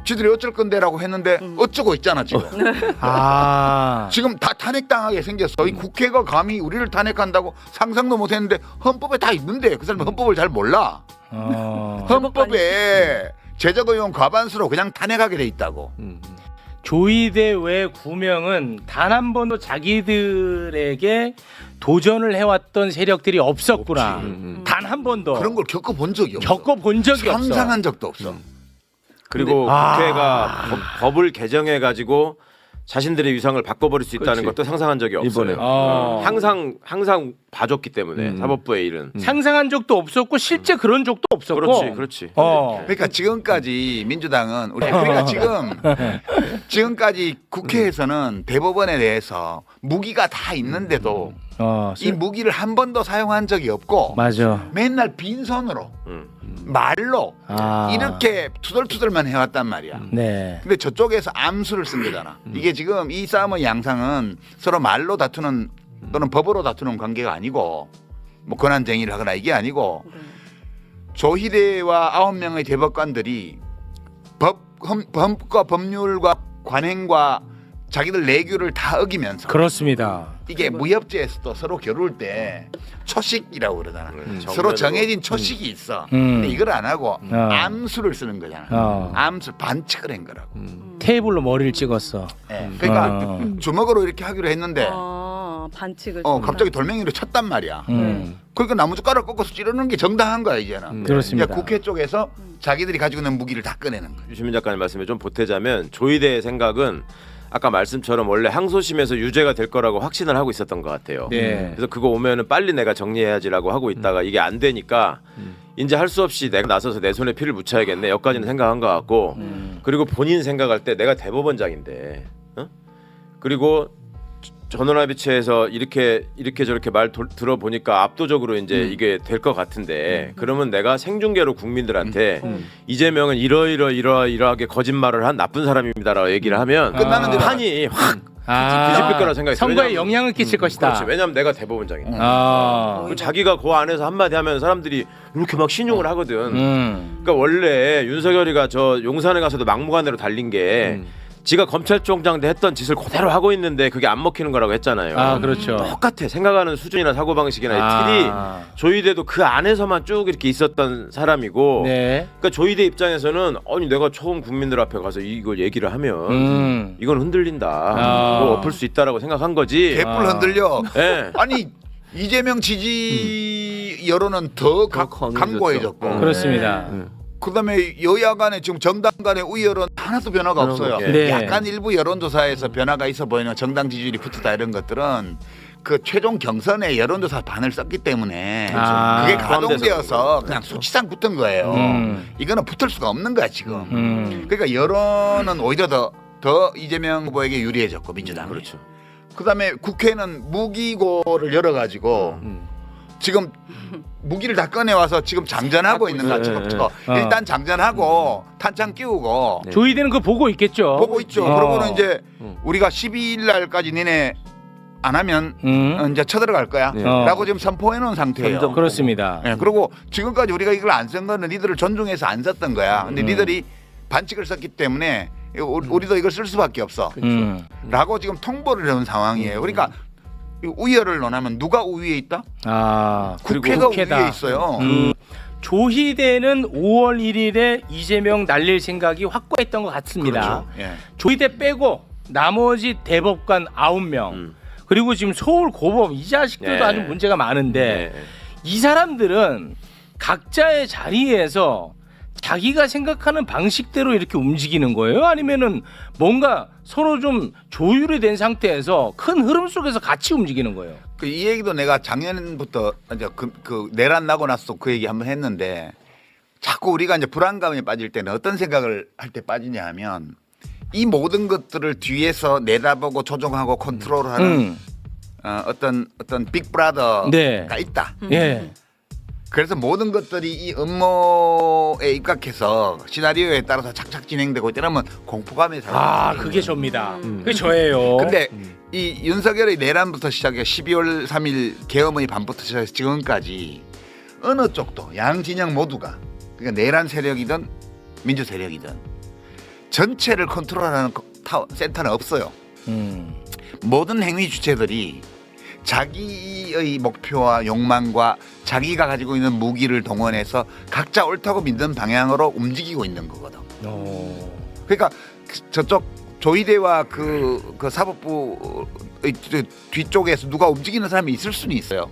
지들이 어쩔 건데라고 했는데 어쩌고 있잖아 지금. 아. 지금 다 탄핵당하게 생겼어. 이 국회가 감히 우리를 탄핵한다고 상상도 못했는데 헌법에 다 있는데 그 사람은 헌법을 잘 몰라. 헌법에 제적 의원 과반수로 그냥 탄핵하게 돼 있다고. 조이대 외 9명은 단 한 번도 자기들에게 도전을 해왔던 세력들이 없었구나. 단 한 번도 그런 걸 겪어본 적이 없어. 겪어본 적이 없어. 상상한 적도 없어. 그리고 아. 국회가 법을 개정해 가지고 자신들의 위상을 바꿔버릴 수 있다는 그렇지. 것도 상상한 적이 없어요. 이번에. 항상 봐줬기 때문에 사법부의 일은. 상상한 적도 없었고 실제 그런 적도 없었고. 그렇지. 그러니까 지금까지 민주당은 그러니까 지금까지 국회에서는 대법원에 대해서 무기가 다 있는데도 이 무기를 한 번도 사용한 적이 없고 맞아. 맨날 빈손으로 말로 이렇게 투덜투덜만 해왔단 말이야. 네. 근데 저쪽에서 암수를 쓴 거잖아. 이게 지금 이 싸움의 양상은 서로 말로 다투는 또는 법으로 다투는 관계가 아니고 뭐 권한쟁의를 하거나 이게 아니고 조희대와 9명의 대법관들이 법과 법률과 관행과 자기들 내규를 다 어기면서 그렇습니다. 이게 무협지에서도 서로 겨룰 때 초식이라고 그러잖아. 서로 정면으로. 정해진 초식이 있어. 근데 이걸 안 하고 암수를 쓰는 거잖아. 암수 반칙을 한 거라고. 테이블로 머리를 찍었어. 예. 그러니까 주먹으로 이렇게 하기로 했는데 반칙을. 갑자기 돌멩이로 쳤단 말이야. 그러니까 나무젓가락 꺾어서 찌르는 게 정당한 거야 이제는. 그렇습니다. 이제 국회 쪽에서 자기들이 가지고 있는 무기를 다 꺼내는 거야. 유시민 작가님 말씀에 좀 보태자면 조희대의 생각은 아까 말씀처럼 원래 항소심에서 유죄가 될 거라고 확신을 하고 있었던 것 같아요. 네. 그래서 그거 오면은 빨리 내가 정리해야지라고 하고 있다가 이게 안 되니까 이제 할 수 없이 내가 나서서 내 손에 피를 묻혀야겠네. 여기까지는 생각한 것 같고 그리고 본인 생각할 때 내가 대법원장인데 그리고 전원합의체에서 이렇게 저렇게 말 들어보니까 압도적으로 이제 이게 될 것 같은데 그러면 내가 생중계로 국민들한테 이재명은 이러이러하게 거짓말을 한 나쁜 사람입니다라고 얘기를 하면 끝나는 대로 판이 확 뒤집힐 거라 생각했어요. 선거에 왜냐면- 영향을 끼칠 것이다. 그렇지. 왜냐면 내가 대법원장이니까. 아. 자기가 그 안에서 한마디 하면 사람들이 이렇게 막 신용을 하거든. 음. 그러니까 원래 윤석열이가 저 용산에 가서도 막무가내로 달린 게 지가 검찰총장 때 했던 짓을 그대로 하고 있는데 그게 안 먹히는 거라고 했잖아요. 아, 그렇죠. 똑같아. 생각하는 수준이나 사고방식이나 아. 틀이 조희대도 그 안에서만 쭉 이렇게 있었던 사람이고 네. 그러니까 조희대 입장에서는 아니 내가 처음 국민들 앞에 가서 이걸 얘기를 하면 이건 흔들린다. 이거 엎을 수 있다라고 생각한 거지. 개뿔 흔들려. 예. 아니 이재명 지지 여론은 더 강고해졌고 그렇습니다. 그다음에 여야 간에 지금 정당 간의 우여론 하나도 변화가 없어요. 네. 약간 일부 여론조사에서 변화가 있어 보이는 정당 지지율이 붙었다 이런 것들은 그 최종 경선에 여론조사 반을 썼기 때문에 아. 그게 포함돼서 가동되어서 그냥 수치상 붙은 거예요. 이거는 붙을 수가 없는 거야 지금. 그러니까 여론은 오히려 더 이재명 후보에게 유리해졌고 민주당. 그렇죠. 그다음에 국회는 무기고를 열어가지고 지금 무기를 다 꺼내와서 지금 장전하고 있는 거야 지금부터. 일단 장전하고 탄창 끼우고 조희대는 그거 보고 있겠죠. 보고 있죠. 그러고는 이제 우리가 12일 날까지 니네 안 하면 이제 쳐들어갈 거야 라고 지금 선포해 놓은 상태예요. 그렇습니다. 예, 그리고 지금까지 우리가 이걸 안 쓴 거는 니들을 존중해서 안 썼던 거야. 근데 니들이 반칙을 썼기 때문에 우리도 이걸 쓸 수밖에 없어 라고 지금 통보를 해온 상황이에요. 그러니까 우열을 논하면 누가 우위에 있다? 아, 국회가 국회다. 우위에 있어요. 조희대는 5월 1일에 이재명 날릴 생각이 확고했던 것 같습니다. 그렇죠. 예. 조희대 빼고 나머지 대법관 9명 그리고 지금 서울 고법 이 자식들도 네. 아주 문제가 많은데 네. 이 사람들은 각자의 자리에서 자기가 생각하는 방식대로 이렇게 움직이는 거예요? 아니면은 뭔가 서로 좀 조율이 된 상태에서 큰 흐름 속에서 같이 움직이는 거예요? 이 얘기도 내가 작년부터 이제 그 내란 나고 나서 그 얘기 한번 했는데 자꾸 우리가 이제 불안감에 빠질 때는 어떤 생각을 할 때 빠지냐 하면 이 모든 것들을 뒤에서 내다보고 조종하고 컨트롤하는 어떤 빅브라더가 네. 있다. 예. 그래서 모든 것들이 이 음모에 입각해서 시나리오에 따라서 착착 진행되고 이러면 공포감에 아, 그게 접니다. 그게 저예요. 근데 이 윤석열의 내란부터 시작해 12월 3일 계엄의 밤부터 시작해서 지금까지 어느 쪽도 양 진영 모두가 그러니까 내란 세력이든 민주 세력이든 전체를 컨트롤하는 센터는 없어요. 모든 행위 주체들이 자기의 목표와 욕망과 자기가 가지고 있는 무기를 동원해서 각자 옳다고 믿는 방향으로 움직이고 있는 거거든. 그러니까 저쪽 조희대와 그 사법부의 뒤쪽에서 누가 움직이는 사람이 있을 수는 있어요.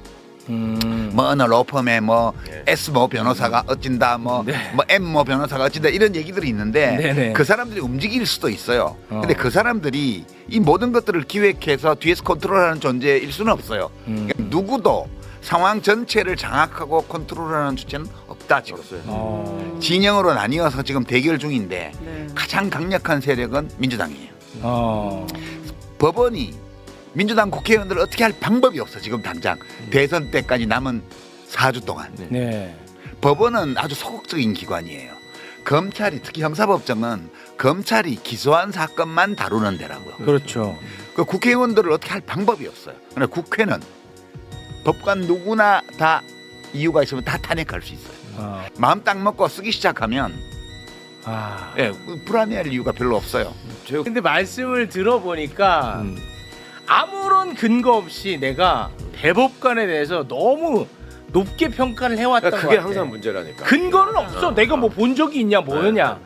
뭐 어느 로펌의 뭐 예. S모 변호사가 어찐다 뭐 M모 변호사가 어찐다 이런 얘기들이 있는데 네네. 그 사람들이 움직일 수도 있어요. 근데 그 사람들이 이 모든 것들을 기획해서 뒤에서 컨트롤하는 존재일 수는 없어요. 그러니까 누구도 상황 전체를 장악하고 컨트롤하는 주체는 없다 지금. 없어요. 진영으로 나뉘어서 지금 대결 중인데 네. 가장 강력한 세력은 민주당이에요. 어. 법원이 민주당 국회의원들을 어떻게 할 방법이 없어 지금 당장 대선 때까지 남은 4주 동안. 네. 법원은 아주 소극적인 기관이에요. 검찰이 특히 형사법정은 검찰이 기소한 사건만 다루는 데라고요. 그렇죠. 그 국회의원들을 어떻게 할 방법이 없어요. 그러나 국회는 법관 누구나 다 이유가 있으면 다 탄핵할 수 있어요. 어. 마음 딱 먹고 쓰기 시작하면 아. 예, 불안해할 이유가 별로 없어요. 근데 말씀을 들어보니까 아무런 근거 없이 내가 대법관에 대해서 너무 높게 평가를 해왔던 그러니까 것 그게 같아. 항상 문제라니까. 근거는 없어. 내가 뭐 본 적이 있냐 뭐냐.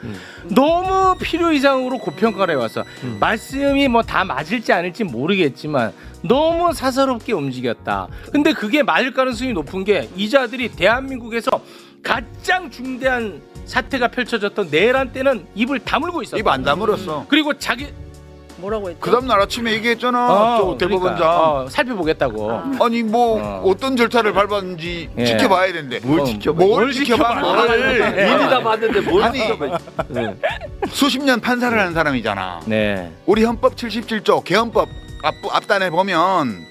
너무 필요 이상으로 고평가를 해왔어. 말씀이 뭐 다 맞을지 아닐지 모르겠지만 너무 사사롭게 움직였다. 근데 그게 맞을 가능성이 높은 게 이자들이 대한민국에서 가장 중대한 사태가 펼쳐졌던 내란 때는 입을 다물고 있었다. 입 안 다물었어. 그리고 자기 뭐라고 했죠? 그 다음 날 아침에 얘기했잖아. 저 대법원장. 그러니까, 살펴보겠다고. 아니 뭐 어떤 절차를 밟았는지 예. 지켜봐야 되는데 뭘 지켜봐? 뭘 지켜봐? 뭘. 이미 다 봤는데 뭘 아니. 지켜봐? 네. 수십 년 판사를 하는 사람이잖아. 네. 우리 헌법 77조 개헌법 앞단에 보면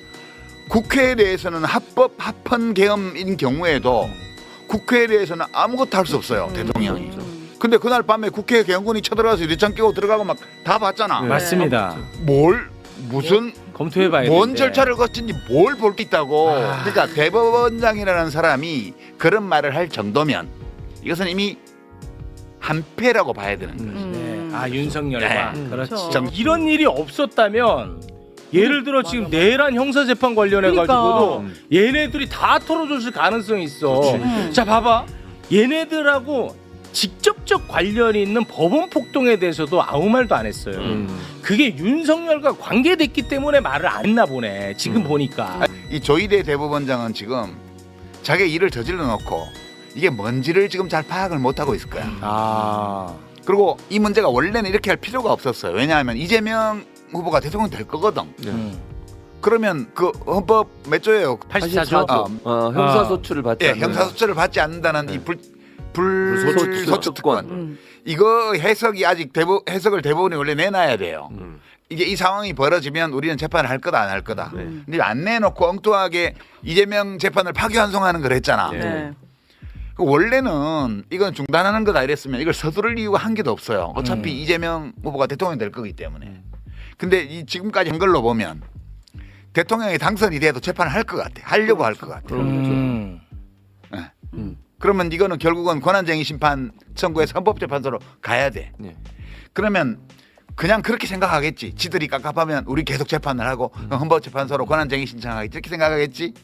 국회에 대해서는 합법 합헌 계엄인 경우에도 국회에 대해서는 아무것도 할 수 없어요. 대통령이. 근데 그날 밤에 국회 개헌군이 쳐들어가서 유리창 끼고 들어가고 막 다 봤잖아. 맞습니다. 뭘 무슨 검토해봐야 뭔 되는데. 절차를 거친지 뭘 볼 게 있다고. 그러니까 대법원장이라는 사람이 그런 말을 할 정도면 이것은 이미 한패라고 봐야 되는 거예요. 네. 아 윤석열과 네. 그렇지. 그렇죠. 이런 일이 없었다면 예를 들어 지금 내란 형사 재판 관련해 가지고도 얘네들이 다 털어줬을 가능성이 있어. 자 봐봐. 얘네들하고 직접적 관련이 있는 법원 폭동에 대해서도 아무 말도 안 했어요. 그게 윤석열과 관계됐기 때문에 말을 안 했나 보네. 지금 보니까. 이 조희대 대법원장은 지금 자기 일을 저질러 놓고 이게 뭔지를 지금 잘 파악을 못 하고 있을 거야. 아. 그리고 이 문제가 원래는 이렇게 할 필요가 없었어요. 왜냐하면 이재명 후보가 대통령 될 거거든. 그러면 그 헌법 몇 조예요? 84조. 형사소출을 받지 예, 않는 형사소출을 받지 않는다는 이 불소추 특권. 이거 해석이 아직 해석을 대법원이 원래 내놔야 돼요. 이게 이 상황이 벌어지면 우리는 재판을 할 거다 안 할 거다. 근데 안 내놓고 엉뚱하게 이재명 재판을 파기환송하는 걸 했잖아. 네. 원래는 이건 중단하는 거다 이랬으면 이걸 서두를 이유가 한 개도 없어요. 어차피 이재명 후보가 대통령이 될 거기 때문에. 근데 이 지금까지 한 걸로 보면 대통령이 당선이 돼도 재판을 할 것 같아. 하려고 할 것 같아. 그러면 이거는 결국은 권한쟁의 심판 청구해서 헌법재판소로 가야 돼. 그러면 그냥 그렇게 생각하겠지. 지들이 깝깝하면 우리 계속 재판을 하고 헌법재판소로 권한쟁의 신청하겠지. 이렇게 생각하겠지?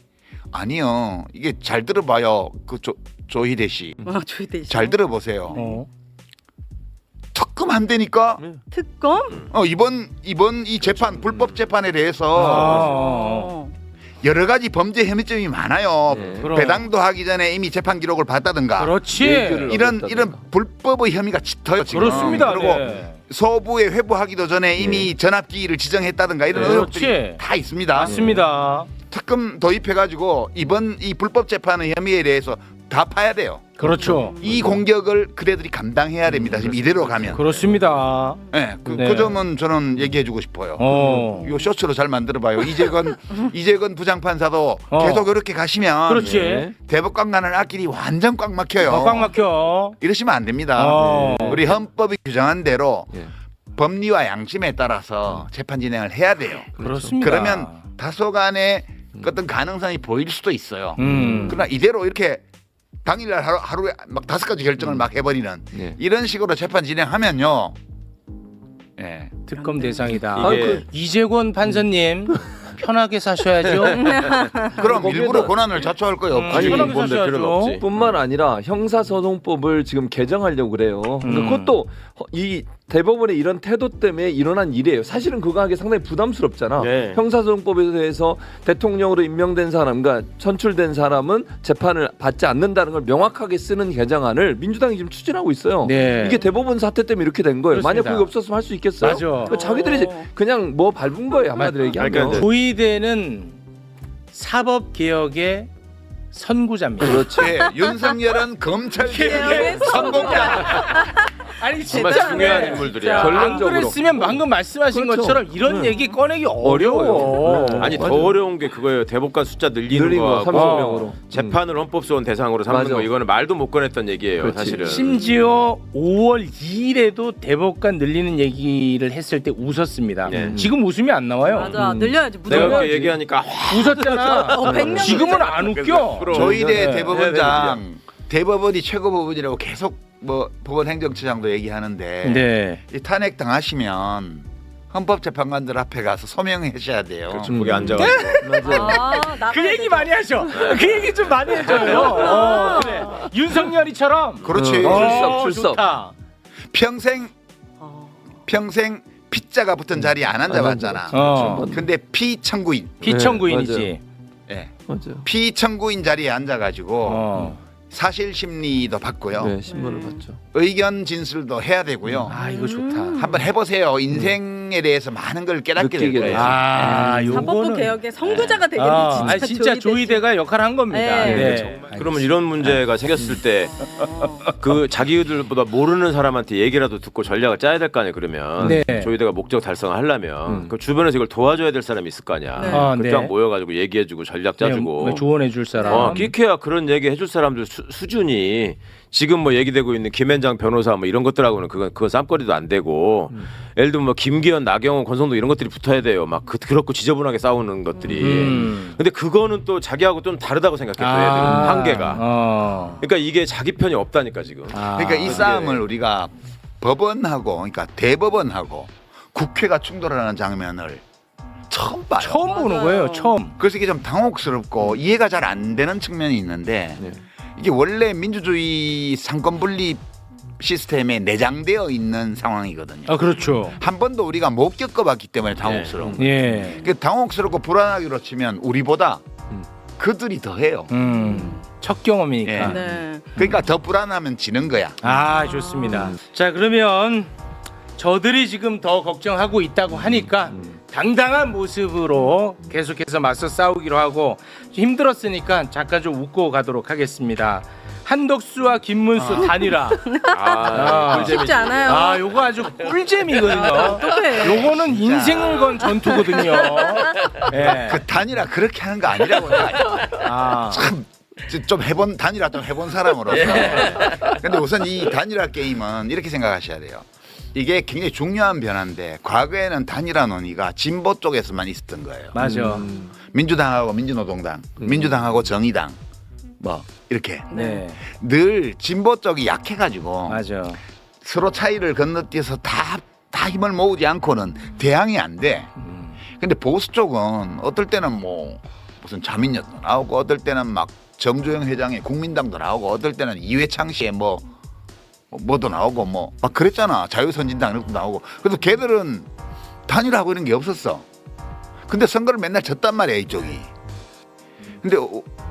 아니요. 이게 잘 들어봐요. 그 조희대 씨. 조희대 씨. 잘 들어보세요. 어. 특검 한다니까. 특검? 이번 이 재판 불법 재판에 대해서 어. 여러 가지 범죄 혐의점이 많아요. 그럼. 배당도 하기 전에 이미 재판 기록을 봤다든가. 그렇지. 이런 불법의 혐의가 짙어요 지금. 그렇습니다. 그리고 네. 서부에 회부하기도 전에 이미 전압기일을 지정했다든가 이런 의혹들이 그렇지. 다 있습니다. 맞습니다. 특검 도입해가지고 이번 이 불법 재판의 혐의에 대해서 다 파야 돼요. 그렇죠. 이 공격을 그대들이 감당해야 됩니다. 지금 이대로 가면. 그렇습니다. 네, 네. 그 점은 저는 얘기해주고 싶어요. 어. 이 쇼츠로 잘 만들어봐요. 이재건 부장판사도 계속 이렇게 가시면 그렇지. 대법관 가는 앞길이 완전 꽉 막혀요. 꽉 막혀. 이러시면 안 됩니다. 어. 우리 헌법이 규정한 대로 예. 법리와 양심에 따라서 재판 진행을 해야 돼요. 그렇습니다. 그러면 다소간의 어떤 가능성이 보일 수도 있어요. 그러나 이대로 이렇게 당일날 하루에 막 5가지 결정을 막 해버리는 예. 이런 식으로 재판 진행하면요. 예. 특검 대상이다. 이게 이재권 판사님 편하게 사셔야죠. 그럼 일부러 고난을 자초할 거예요. 없지. 아니 편하게 뭔데 필요는 사셔야죠. 없지. 뿐만 아니라 형사소송법을 지금 개정하려고 그래요. 그러니까 그것도 이 대법원의 이런 태도 때문에 일어난 일이에요. 사실은 그거 하기 상당히 부담스럽잖아. 네. 형사소송법에 대해서 대통령으로 임명된 사람, 그러니까 선출된 사람은 재판을 받지 않는다는 걸 명확하게 쓰는 개정안을 민주당이 지금 추진하고 있어요. 네. 이게 대법원 사태 때문에 이렇게 된 거예요. 만약 그렇습니다. 그게 없었으면 할 수 있겠어요? 맞아. 그러니까 자기들이 그냥 뭐 밟은 거예요. 한마디로 얘기하면. 그러니까 조이대는 사법 개혁의 선구자입니다. 그렇지. 예, 윤석열은 검찰 개혁의 성공자. 아니 정말 진짜 중요한 네. 인물들이야. 안 결론적으로. 그랬으면 방금 말씀하신 그렇죠. 것처럼 이런 네. 얘기 꺼내기 어려워요. 어려워요. 네. 아니 더 맞아요. 어려운 게 그거예요. 대법관 숫자 늘리는 늘린 거 거하고 30명으로. 재판을 헌법소원 대상으로 삼는 맞아. 거 이거는 말도 못 꺼냈던 얘기예요. 그렇지. 사실은. 심지어 5월 2일에도 대법관 늘리는 얘기를 했을 때 웃었습니다. 네. 지금 웃음이 안 나와요. 맞아. 늘려야지 내가 무조건. 그렇게 얘기하니까 웃었잖아. 100명 지금은 안 웃겨. 그럼. 조희대 네. 대법원장 대법원이 최고 법원이라고 계속 뭐 법원 행정처장도 얘기하는데 네. 이 탄핵 당하시면 헌법재판관들 앞에 가서 소명하셔야 돼요. 그렇죠. 거기 앉아가지고. 맞아. 그 얘기 많이 하셔. 그 얘기 좀 많이 해줘요. 그래. 윤석열이처럼. 그렇지. 출석. 좋다. 평생 피자가 붙은 자리에 안 앉아봤잖아. 근데 피청구인, 피청구인이지. 예, 맞아요. 피청구인 자리에 앉아가지고 어. 사실 심리도 받고요, 네, 신문을 봤죠. 의견 진술도 해야 되고요. 아 이거 좋다. 한번 해보세요. 인생에 대해서 많은 걸 깨닫게 될 느끼게 거예요. 되죠. 아 사법부 요거는. 개혁의 선구자가 되겠네. 아, 진짜 조이대가 역할을 한 겁니다. 네. 네. 그러면 이런 문제가 생겼을 때 그 자기들보다 모르는 사람한테 얘기라도 듣고 전략을 짜야 될 거 아니에요. 그러면 네. 조희대가 목적 달성을 하려면 그 주변에서 이걸 도와줘야 될 사람이 있을 거 아니야. 네. 아, 그때 네. 한 모여가지고 얘기해주고 전략 짜주고. 네, 조언해줄 사람. 끼케야 그런 얘기 해줄 사람들 수준이 지금 뭐 얘기되고 있는 김앤장 변호사 뭐 이런 것들하고는 그건 쌈거리도 안 되고 예를 들면 뭐 김기현, 나경원, 권성도 이런 것들이 붙어야 돼요. 막 그렇고 지저분하게 싸우는 것들이. 근데 그거는 또 자기하고 좀 다르다고 생각해. 또 애들은 한계가. 그러니까 이게 자기 편이 없다니까 지금. 그러니까 이 싸움을 우리가 법원하고, 그러니까 대법원하고 국회가 충돌하는 장면을 처음 봐요. 처음 보는 거예요. 처음. 그래서 이게 좀 당혹스럽고 이해가 잘 안 되는 측면이 있는데 네. 이게 원래 민주주의 상권 분립 시스템에 내장되어 있는 상황이거든요. 아 그렇죠. 한 번도 우리가 못 겪어봤기 때문에 당혹스러운 거예요. 예. 그 당혹스럽고 불안하기로 치면 우리보다 그들이 더해요. 첫 경험이니까. 예. 네. 그러니까 더 불안하면 지는 거야. 아 좋습니다. 자 그러면 저들이 지금 더 걱정하고 있다고 하니까 당당한 모습으로 계속해서 맞서 싸우기로 하고 힘들었으니까 잠깐 좀 웃고 가도록 하겠습니다. 한덕수와 김문수 단일화. 쉽지 않아요. 아 요거 아주 꿀잼이거든요. 어떡해. 요거는 인생을 건 전투거든요. 예. 그 단일화 그렇게 하는 거 아니라고 내가 아. 좀 해본 단일화 좀 해본 사람으로서. 근데 우선 이 단일화 게임은 이렇게 생각하셔야 돼요. 이게 굉장히 중요한 변화인데 과거에는 단일화 논의가 진보 쪽에서만 있었던 거예요. 맞아. 민주당하고 민주노동당, 민주당하고 정의당 뭐 이렇게 네. 늘 진보 쪽이 약해가지고 맞아. 서로 차이를 건너뛰어서 다 힘을 모으지 않고는 대항이 안 돼. 근데 보수 쪽은 어떨 때는 뭐 무슨 자민련도 나오고 어떨 때는 막 정주영 회장의 국민당도 나오고 어떨 때는 이회창 씨의 뭐도 나오고 뭐 막 그랬잖아. 자유선진당 이런 것도 나오고. 그래서 걔들은 단일화하고 이런 게 없었어. 근데 선거를 맨날 졌단 말이야 이쪽이. 근데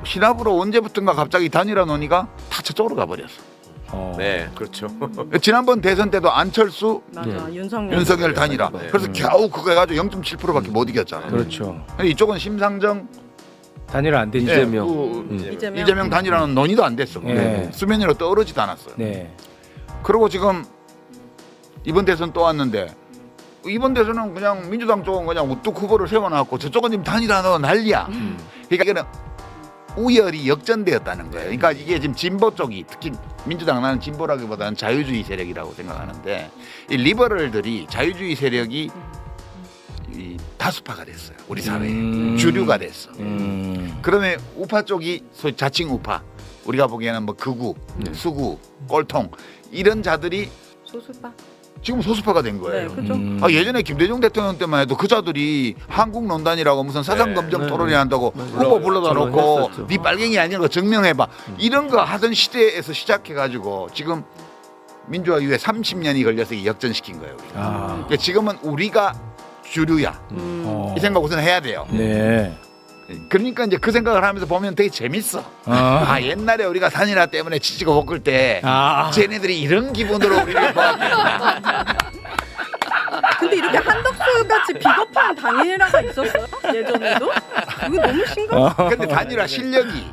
신압으로 언제부턴가 갑자기 단일화 논의가 다 저쪽으로 가버렸어. 네, 그렇죠. 지난번 대선 때도 안철수, 맞아. 네. 윤석열 단일화. 그래서 겨우 그거 해가지고 0.7%밖에 못 이겼잖아. 그렇죠. 근데 이쪽은 심상정, 단일화 안 되지. 이재명. 이재명 단일화는 논의도 안 됐어. 네. 수면 위로 떠오르지도 않았어요. 네. 그리고 지금 이번 대선 또 왔는데 이번 대선은 그냥 민주당 쪽은 그냥 우뚝 후보를 세워놨고 저쪽은 지금 단일화 넣어 난리야. 그러니까 이거는 우열이 역전되었다는 거예요. 그러니까 이게 지금 진보 쪽이 특히 민주당 나는 진보라기보다는 자유주의 세력이라고 생각하는데 이 리버럴들이 자유주의 세력이 이 다수파가 됐어요. 우리 사회에 주류가 됐어. 그러면 우파 쪽이 소위 자칭 우파 우리가 보기에는 뭐 극우, 수구, 꼴통 이런 자들이 소수파. 지금 소수파가 된 거예요. 네, 그렇죠. 예전에 김대중 대통령 때만 해도 그 자들이 한국논단이라고 무슨 사상검증 토론회 한다고 후보 불러다 놓고 했었죠. 네 빨갱이 아니라고 증명해봐. 이런 거 하던 시대에서 시작해가지고 지금 민주화 이후에 30년이 걸려서 이게 역전시킨 거예요. 우리가. 아. 그러니까 지금은 우리가 주류야. 어. 이 생각 우선 해야 돼요. 네. 그러니까 이제 그 생각을 하면서 보면 되게 재밌어. 아 옛날에 우리가 단일화 때문에 지지고 볶을 때 쟤네들이 이런 기분으로 우리를 보았겠구나. 근데 이렇게 한덕수 같이 비겁한 단일화가 있었어요? 예전에도? 이거 너무 심각해. 근데 단일화 실력이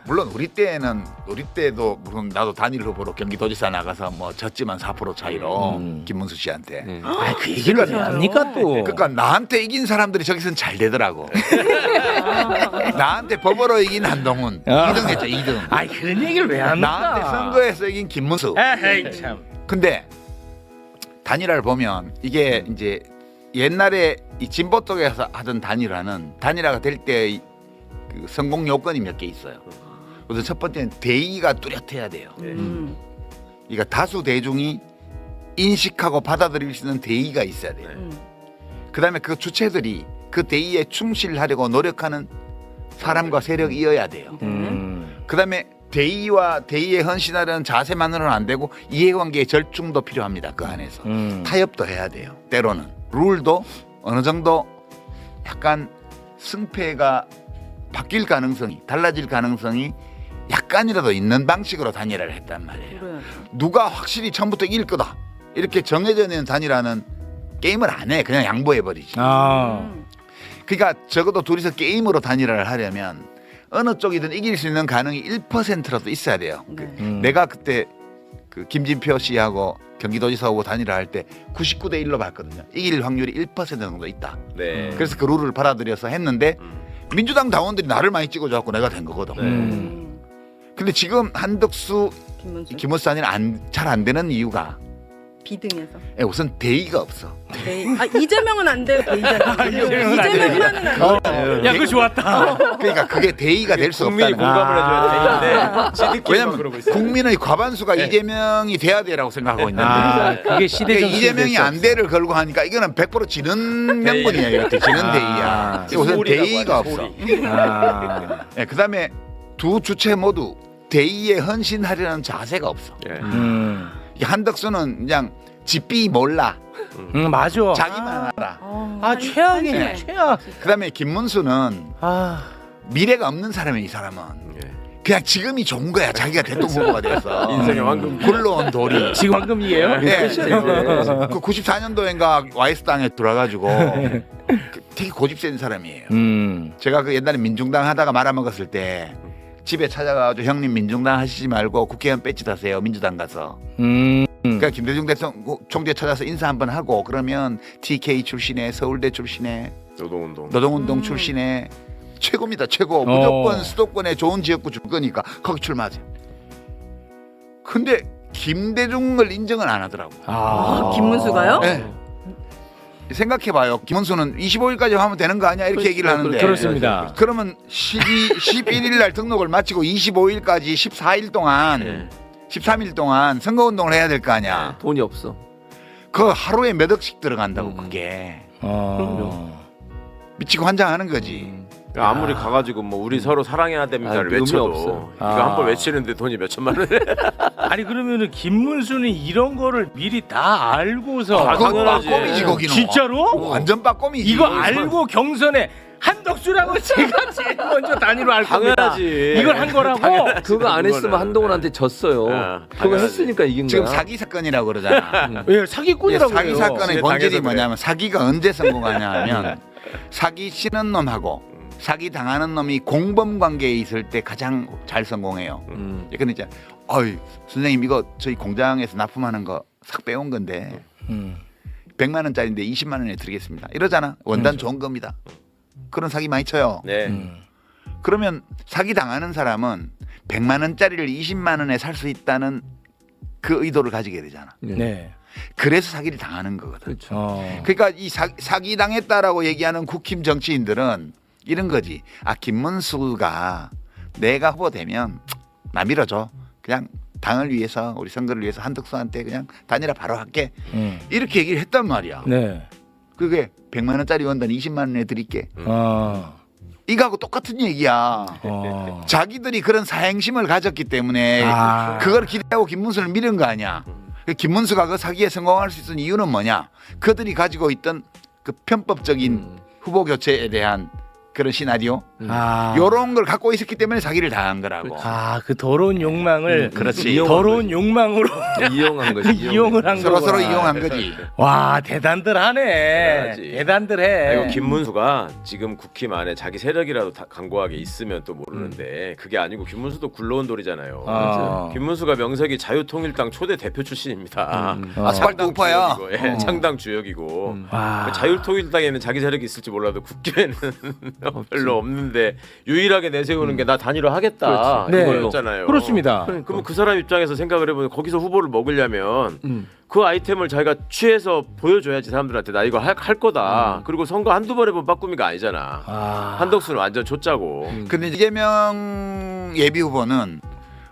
물론 우리 때도 물론 나도 단일 후보로 경기도지사 나가서 뭐 졌지만 4% 차이로 김문수 씨한테. 아, 그 얘기를 왜 합니까 또? 그러니까 나한테 이긴 사람들이 저기서는 잘 되더라고. 나한테 법으로 이긴 한동훈 2등 했죠 2등. 아, 그런 얘기를 왜 합니까? 나한테 선거에서 이긴 김문수. 에이 참. 근데 단일화를 보면 이게 이제 옛날에 이 진보 쪽에서 하던 단일화가 될 때 그 성공 요건이 몇 개 있어요. 우선 첫 번째는 대의가 뚜렷해야 돼요. 그러니까 다수 대중이 인식하고 받아들일 수 있는 대의가 있어야 돼요. 그다음에 그 주체들이 그 대의에 충실하려고 노력하는 사람과 세력이어야 돼요. 그다음에 대의와 대의에 헌신하려는 자세만으로는 안 되고 이해관계의 절충도 필요합니다. 그 안에서 타협도 해야 돼요. 때로는 룰도 어느 정도 약간 승패가 바뀔 가능성이 달라질 가능성이 약간이라도 있는 방식으로 단일화를 했단 말이에요. 그래. 누가 확실히 처음부터 이길 거다 이렇게 정해져 있는 단일화는 게임을 안 해. 그냥 양보해버리지. 그러니까 적어도 둘이서 게임으로 단일화를 하려면 어느 쪽이든 이길 수 있는 가능이 1%라도 있어야 돼요. 네. 내가 그때 그 김진표 씨하고 경기도지사 후보 단일화 할 때 99대 1로 봤거든요. 이길 확률이 1% 정도 있다. 네. 그래서 그 룰을 받아들여서 했는데 민주당 당원들이 나를 많이 찍어줘갖고 내가 된 거거든. 근데 지금 한덕수, 김문수 단일화 잘 안 되는 이유가 비등해서. 우선 대의가 없어. 아 이재명은 안 돼요. 이재명만은 안 돼요. 야, 그거 좋았다. 그러니까 그게 대의가 될 수 국민이 없다는 거야. 공감을 해줘야 되는데 지들끼리만 그러고 왜냐면 있어요. 국민의 과반수가 이재명이 돼야 돼라고 생각하고 있는데 아, 그게 시대 그러니까 정신이 이재명이 될 수 안 돼를 걸고 하니까 이거는 100% 지는 명분이에요. 이렇게 지는 대의야. 우선 소리라고 대의가 하죠, 없어. 소리. 아. 그다음에 두 주체 모두 대의에 헌신하려는 자세가 없어. 예. 이 한덕수는 그냥 집비 몰라. 맞아. 자기만 알아. 아, 최악이네, 네. 최악. 그다음에 김문수는 아, 미래가 없는 사람이에요. 이 사람은. 예. 그냥 지금이 좋은 거야. 자기가 대통령 후보가 돼서. 인생의 황금. 굴러온 돌이. 지금 황금이에요? 네. 그 94년도인가 와이스 당에 들어와가지고 되게 고집센 사람이에요. 제가 그 옛날에 민중당 하다가 말아먹었을 때 집에 찾아가가지고 형님 민중당 하시지 말고 국회의원 배지 다세요. 민주당 가서. 그러니까 김대중 대통령 총재 찾아서 인사 한번 하고 그러면 TK 출신의 서울대 출신의 노동운동 출신의 최고입니다. 최고. 무조건 수도권에 좋은 지역구 줄 거니까 거기 출마하세요. 근데 김대중을 인정을 안 하더라고. 김문수가요? 네. 생각해봐요. 김문수는 25일까지 하면 되는 거 아니야 이렇게 얘기를 하는데 그렇습니다. 그러면 11일 날 등록을 마치고 25일까지 14일 동안 13일 동안 선거운동을 해야 될 거 아니야. 돈이 없어. 그 하루에 몇 억씩 들어간다고 그게. 미치고 환장하는 거지. 아무리 가가지고 뭐 우리 서로 사랑해야 됩니다를 의미 외쳐도 없어. 이거 한 번 외치는데 돈이 몇 천만 원. 아니, 그러면은 김문수는 이런 거를 미리 다 알고서 그거 당연하지. 빠꼼이지 거기는. 진짜로? 완전 빠꼼이지. 이거 알고 경선에 한덕수라고 제가 제일 먼저 단위로 알 겁니다. 당연하지. 이걸 한 거라고? 그거 안 했으면 한동훈한테 졌어요. 그거 당연하지. 했으니까 이긴 지금 거야. 사기 사건이라고 그러잖아. 예, 사기꾼이라고 사기 해요. 사건의 당해서 본질이 그래. 뭐냐면 사기가 언제 성공하냐 하면 사기 치는 놈하고 사기 당하는 놈이 공범 관계에 있을 때 가장 잘 성공해요. 그러니까 이제 어이 선생님 이거 저희 공장에서 납품하는 거 싹 빼온 건데 100만 원짜리인데 20만 원에 드리겠습니다. 이러잖아. 원단 좋은 겁니다. 그런 사기 많이 쳐요. 네. 그러면 사기 당하는 사람은 100만 원짜리를 20만 원에 살 수 있다는 그 의도를 가지게 되잖아. 네. 그래서 사기를 당하는 거거든. 그렇죠. 그러니까 이 사기 당했다라고 얘기하는 국힘 정치인들은 이런 거지. 아 김문수가 내가 후보되면 나 밀어줘. 그냥 당을 위해서 우리 선거를 위해서 한덕수한테 그냥 단일화 바로 할게. 이렇게 얘기를 했단 말이야. 네. 그게 100만 원짜리 원단 20만 원에 드릴게. 이거하고 똑같은 얘기야. 자기들이 그런 사행심을 가졌기 때문에 아. 그걸 기대하고 김문수를 밀은 거 아니야. 김문수가 그 사기에 성공할 수 있는 이유는 뭐냐? 그들이 가지고 있던 그 편법적인 후보 교체에 대한 그런 시나리오 아. 요런 걸 갖고 있었기 때문에 사기를 당한 거라고. 아, 그 더러운 욕망을 그렇지. 더러운 욕망으로 이용한 거지. 이용을 한 거구나. 서로 이용한 거지. 와, 대단들하네. 대단하지. 대단들해. 아이고 김문수가 지금 국힘 안에 자기 세력이라도 강고하게 있으면 또 모르는데 그게 아니고 김문수도 굴러온 돌이잖아요. 아. 김문수가 명색이 자유통일당 초대 대표 출신입니다. 아스팔트 창당 우파야. 주역이고, 예, 창당 주역이고 와. 자유통일당에는 자기 세력이 있을지 몰라도 국힘에는 별로 없는데 유일하게 내세우는 게 나 단일화 하겠다 네. 이거였잖아요. 그렇습니다. 그러면 그 사람 입장에서 생각을 해보면 거기서 후보를 먹으려면 그 아이템을 자기가 취해서 보여줘야지 사람들한테 나 이거 할 거다. 그리고 선거 한두 번 해본 빠꾸미가 아니잖아. 아. 한덕수는 완전 줬자고. 근데 이재명 예비 후보는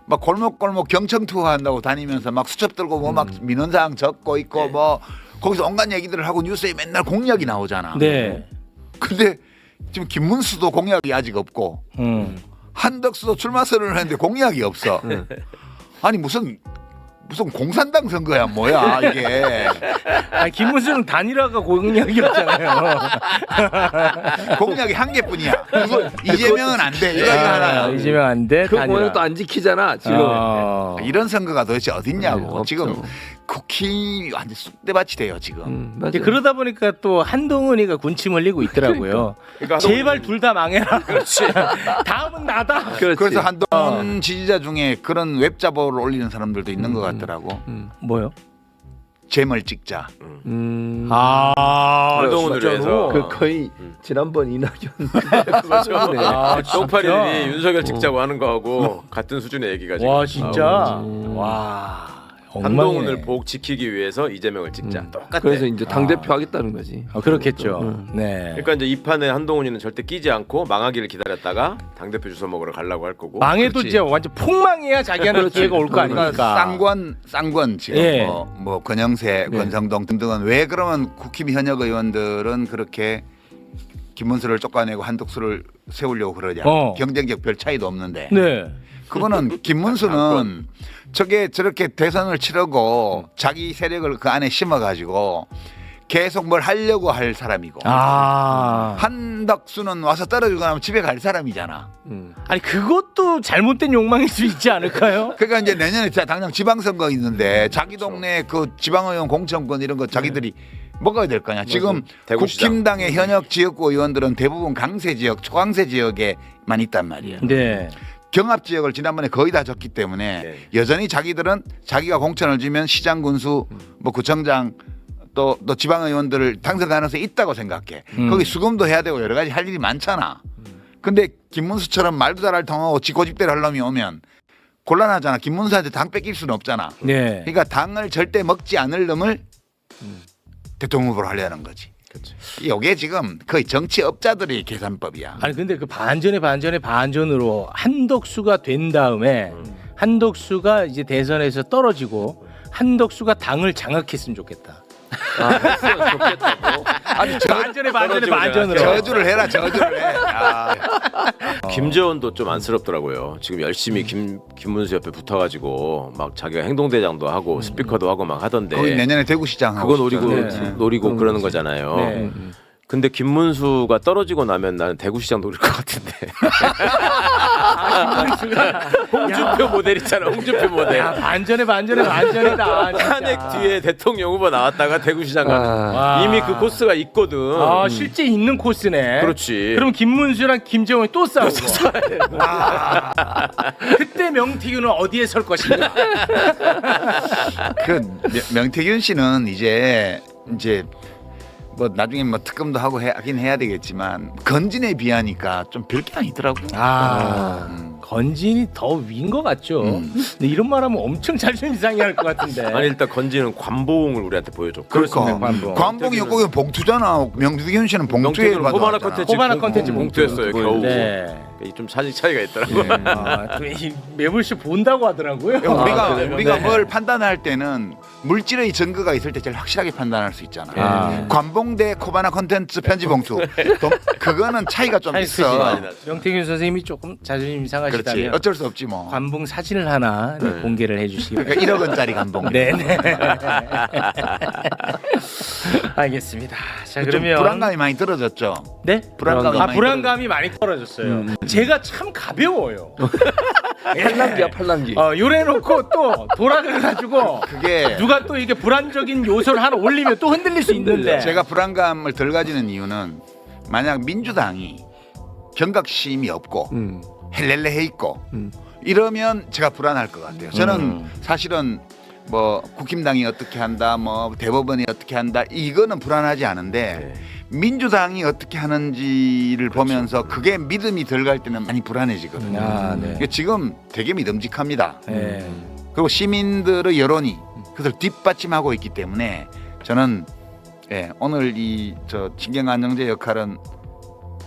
막 골목골목 경청 투어한다고 다니면서 막 수첩 들고 뭐 막 민원사항 적고 있고 뭐 거기서 온갖 얘기들을 하고 뉴스에 맨날 공약이 나오잖아. 네. 근데 지금 김문수도 공약이 아직 없고 한덕수도 출마 선언을 했는데 공약이 없어. 아니 무슨 공산당 선거야 뭐야 이게. 아니, 김문수는 단일화가 공약이었잖아요. 공약이 한 개뿐이야. 이재명은 안 돼. 이거 하나. 이재명 안 돼. 그 단일화. 공약도 안 지키잖아 지금. 이런 선거가 도대체 어딨냐고. 없죠. 지금 국힘이 완전 쑥대밭이 돼요 지금. 맞아요. 이제 그러다 보니까 또 한동훈이가 군침 흘리고 있더라고요. 그러니까 제발 둘 다 망해라. 그렇지. 다음은 나다. 그렇지. 그래서 한동훈 지지자 중에 그런 웹자보를 올리는 사람들도 있는 것 같더라고. 뭐요? 잼을 찍자. 아, 한동훈을 위해서. 그 거의 지난번 이낙연 그렇죠. 아, 진짜? 쪽팔이들이 윤석열 찍자고 하는 거하고 같은 수준의 얘기가 지금. 와, 진짜. 나오고 와. 한동훈을 엉망이네. 복 지키기 위해서 이재명을 찍자. 똑같아. 그래서 이제 당 대표 하겠다는 거지. 그렇겠죠. 네. 그러니까 이제 이 판에 한동훈이는 절대 끼지 않고 망하기를 기다렸다가 당 대표 주워 먹으러 가려고 할 거고. 망해도 그렇지. 이제 완전 폭망해야 자기한테 기회가 올 거 아닙니까? 쌍권 지금 예. 뭐 권영세, 권성동 등등은 왜 그러면 국힘 현역 의원들은 그렇게 김문수를 쫓아내고 한덕수를 세우려고 그러냐. 경쟁력 별 차이도 없는데. 네. 그거는 김문수는 저렇게 대선을 치르고 자기 세력을 그 안에 심어가지고 계속 뭘 하려고 할 사람이고 아. 한덕수는 와서 떨어지고 나면 집에 갈 사람이잖아. 아니 그것도 잘못된 욕망일 수 있지 않을까요? 그러니까 이제 내년에 당장 지방선거 있는데 자기 동네 그 지방의원 공천권 이런 거 자기들이 먹어야 될 거냐. 지금 대구시장. 국힘당의 현역 지역구 의원들은 대부분 강세 지역, 초강세 지역에만 있단 말이에요. 네. 경합 지역을 지난번에 거의 다 졌기 때문에 네. 여전히 자기들은 자기가 공천을 주면 시장 군수 뭐 구청장 또 지방의원들을 당선 가능성이 있다고 생각해. 거기 수금도 해야 되고 여러 가지 할 일이 많잖아. 근데 김문수처럼 말도 잘 통하고 지 고집대로 할 놈이 오면 곤란하잖아. 김문수한테 당 뺏길 수는 없잖아. 네. 그러니까 당을 절대 먹지 않을 놈을 대통령 후보로 하려는 거지. 그렇지. 이게 지금 거의 정치업자들의 계산법이야. 아니 근데 그 반전의 반전으로 한덕수가 된 다음에 한덕수가 이제 대선에서 떨어지고 한덕수가 당을 장악했으면 좋겠다. 좋겠다고. 아니 반전으로. 저주를 해라 저주를 해. 아. 김재원도 좀 안쓰럽더라고요. 지금 열심히 김문수 옆에 붙어가지고 막 자기가 행동대장도 하고 스피커도 하고 막 하던데. 거기 내년에 대구시장 그거 하고 노리고 싶잖아. 노리고 그러는 거잖아요. 네. 근데 김문수가 떨어지고 나면 나는 대구시장 노릴 것 같은데. 홍준표 모델 있잖아. 홍준표 모델. 야, 반전의 반전이다. 진짜. 탄핵 뒤에 대통령 후보 나왔다가 대구시장 가는. 와. 이미 그 코스가 있거든. 아, 실제 있는 코스네. 그렇지. 그럼 김문수랑 김재원이 또 싸우고. 와. 그때 명태균은 어디에 설 것인가? 그 명태균 씨는 이제 뭐 나중에 뭐 특검도 하고 하긴 해야 되겠지만 건진에 비하니까 좀 별게 아니더라고. 아. 건진이 더 위인 것 같죠. 근데 이런 말하면 엄청 자존심 상해할 것 같은데. 아니 일단 건지는 관봉을 우리한테 보여줬고. 그러니까 관봉. 관봉이 거기 봉투잖아. 명두균 씨는 봉투에 명태균은 호바나 받아왔잖아. 컨텐츠 호바나 컨텐츠 봉투였어요 겨우. 네. 좀 사실 차이가 있더라고. 예. 이 매불씨 본다고 하더라고요. 우리가 네. 뭘 판단할 때는 물질의 증거가 있을 때 제일 확실하게 판단할 수 있잖아. 아. 관봉 대 코바나 컨텐츠 편지 봉투. 그거는 차이가 좀 차이 있어. 크지. 많이 나죠. 명태균 선생님이 조금 자존심 상하시다면 그렇지. 어쩔 수 없지 뭐. 관봉 사진을 하나 공개를 해주시기 바랍니다. 그러니까 1억 원짜리 관봉. 네네. 알겠습니다. 자 좀 그러면 불안감이 많이 떨어졌죠. 네? 불안감이 많이 불안감이 많이 떨어졌어요. 제가 참 가벼워요. 팔랑기야 팔랑기. 요래놓고 또 돌아가가지고 그게 누가 또 이게 불안적인 요소를 하나 올리면 또 흔들릴 수 있는데. 제가 불안감을 덜 가지는 이유는 만약 민주당이 경각심이 없고 헬렐레 해 있고 이러면 제가 불안할 것 같아요. 저는 사실은 뭐 국힘당이 어떻게 한다, 뭐 대법원이 어떻게 한다 이거는 불안하지 않은데 민주당이 어떻게 하는지를 보면서 그게 믿음이 덜 갈 때는 많이 불안해지거든요. 아, 네. 이게 지금 되게 믿음직합니다. 네. 그리고 시민들의 여론이 그것을 뒷받침하고 있기 때문에 저는 오늘 이 저 신경안정제 역할은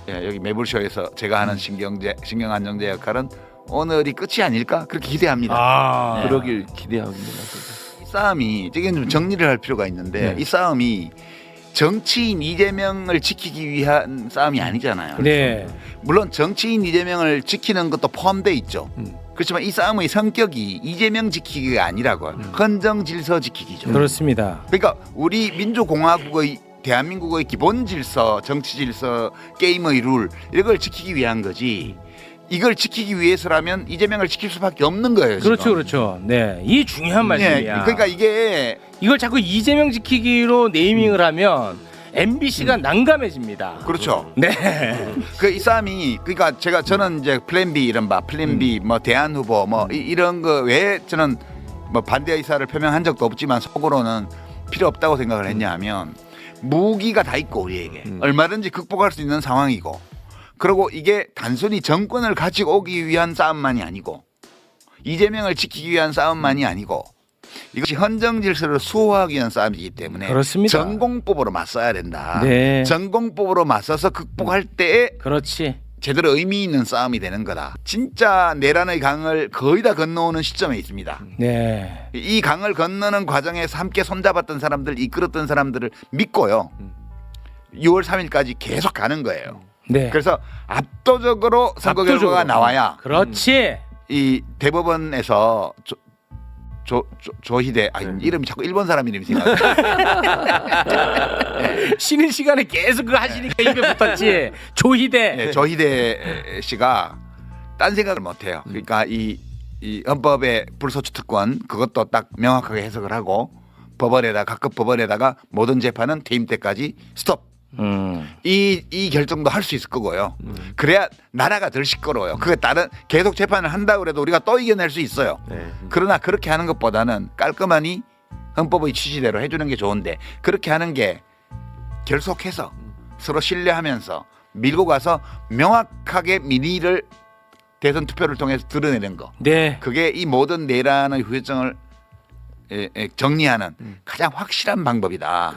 여기 매불쇼에서 제가 하는 신경안정제 역할은 오늘이 끝이 아닐까 그렇게 기대합니다. 아, 그러길 기대합니다. 이 싸움이 지금 좀 정리를 할 필요가 있는데 네. 이 싸움이 정치인 이재명을 지키기 위한 싸움이 아니잖아요. 네. 물론 정치인 이재명을 지키는 것도 포함돼 있죠. 그렇지만 이 싸움의 성격이 이재명 지키기가 아니라고 헌정 질서 지키기죠. 그렇습니다. 그러니까 우리 민주공화국의 대한민국의 기본 질서, 정치 질서, 게임의 룰 이걸 지키기 위한 거지. 이걸 지키기 위해서라면 이재명을 지킬 수밖에 없는 거예요. 그렇죠, 지금. 그렇죠. 네, 이 중요한 말씀이야. 그러니까 이게 이걸 자꾸 이재명 지키기로 네이밍을 하면 MBC가 난감해집니다. 그렇죠. 네. 그 이 싸움이 그러니까 저는 이제 플랜 B 이른바 플랜 B 뭐 대안 후보 뭐 이런 거 외에 저는 뭐 반대 의사를 표명한 적도 없지만 속으로는 필요 없다고 생각을 했냐하면 무기가 다 있고 우리에게 얼마든지 극복할 수 있는 상황이고 그리고 이게 단순히 정권을 가지고 오기 위한 싸움만이 아니고 이재명을 지키기 위한 싸움만이 아니고 이것이 헌정 질서를 수호하기 위한 싸움이기 때문에 그렇습니다. 전공법으로 맞서야 된다. 네. 전공법으로 맞서서 극복할 때에 그렇지. 제대로 의미 있는 싸움이 되는 거다. 진짜 내란의 강을 거의 다 건너오는 시점에 있습니다. 네. 이 강을 건너는 과정에서 함께 손잡았던 사람들, 이끌었던 사람들을 믿고요. 6월 3일까지 계속 가는 거예요. 네. 그래서 압도적으로 선거 압도적으로. 결과가 나와야 그렇지. 이 대법원에서 조희대 이름이 자꾸 일본 사람 이름이 생각나. 쉬는 시간에 계속 그거 하시니까 입에 붙었지. 조희대. 네, 조희대 씨가 딴 생각을 못 해요. 그러니까 이 헌법의 불소추 특권 그것도 딱 명확하게 해석을 하고 각급 법원에다가 모든 재판은 퇴임 때까지 스톱. 이 결정도 할 수 있을 거고요. 그래야 나라가 덜 시끄러워요. 그게 다른 계속 재판을 한다 그래도 우리가 또 이겨낼 수 있어요. 그러나 그렇게 하는 것보다는 깔끔하니 헌법의 취지대로 해주는 게 좋은데 그렇게 하는 게 결속해서 서로 신뢰하면서 밀고 가서 명확하게 민의를 대선 투표를 통해서 드러내는 거. 네. 그게 이 모든 내란의 후유증을 정리하는 가장 확실한 방법이다.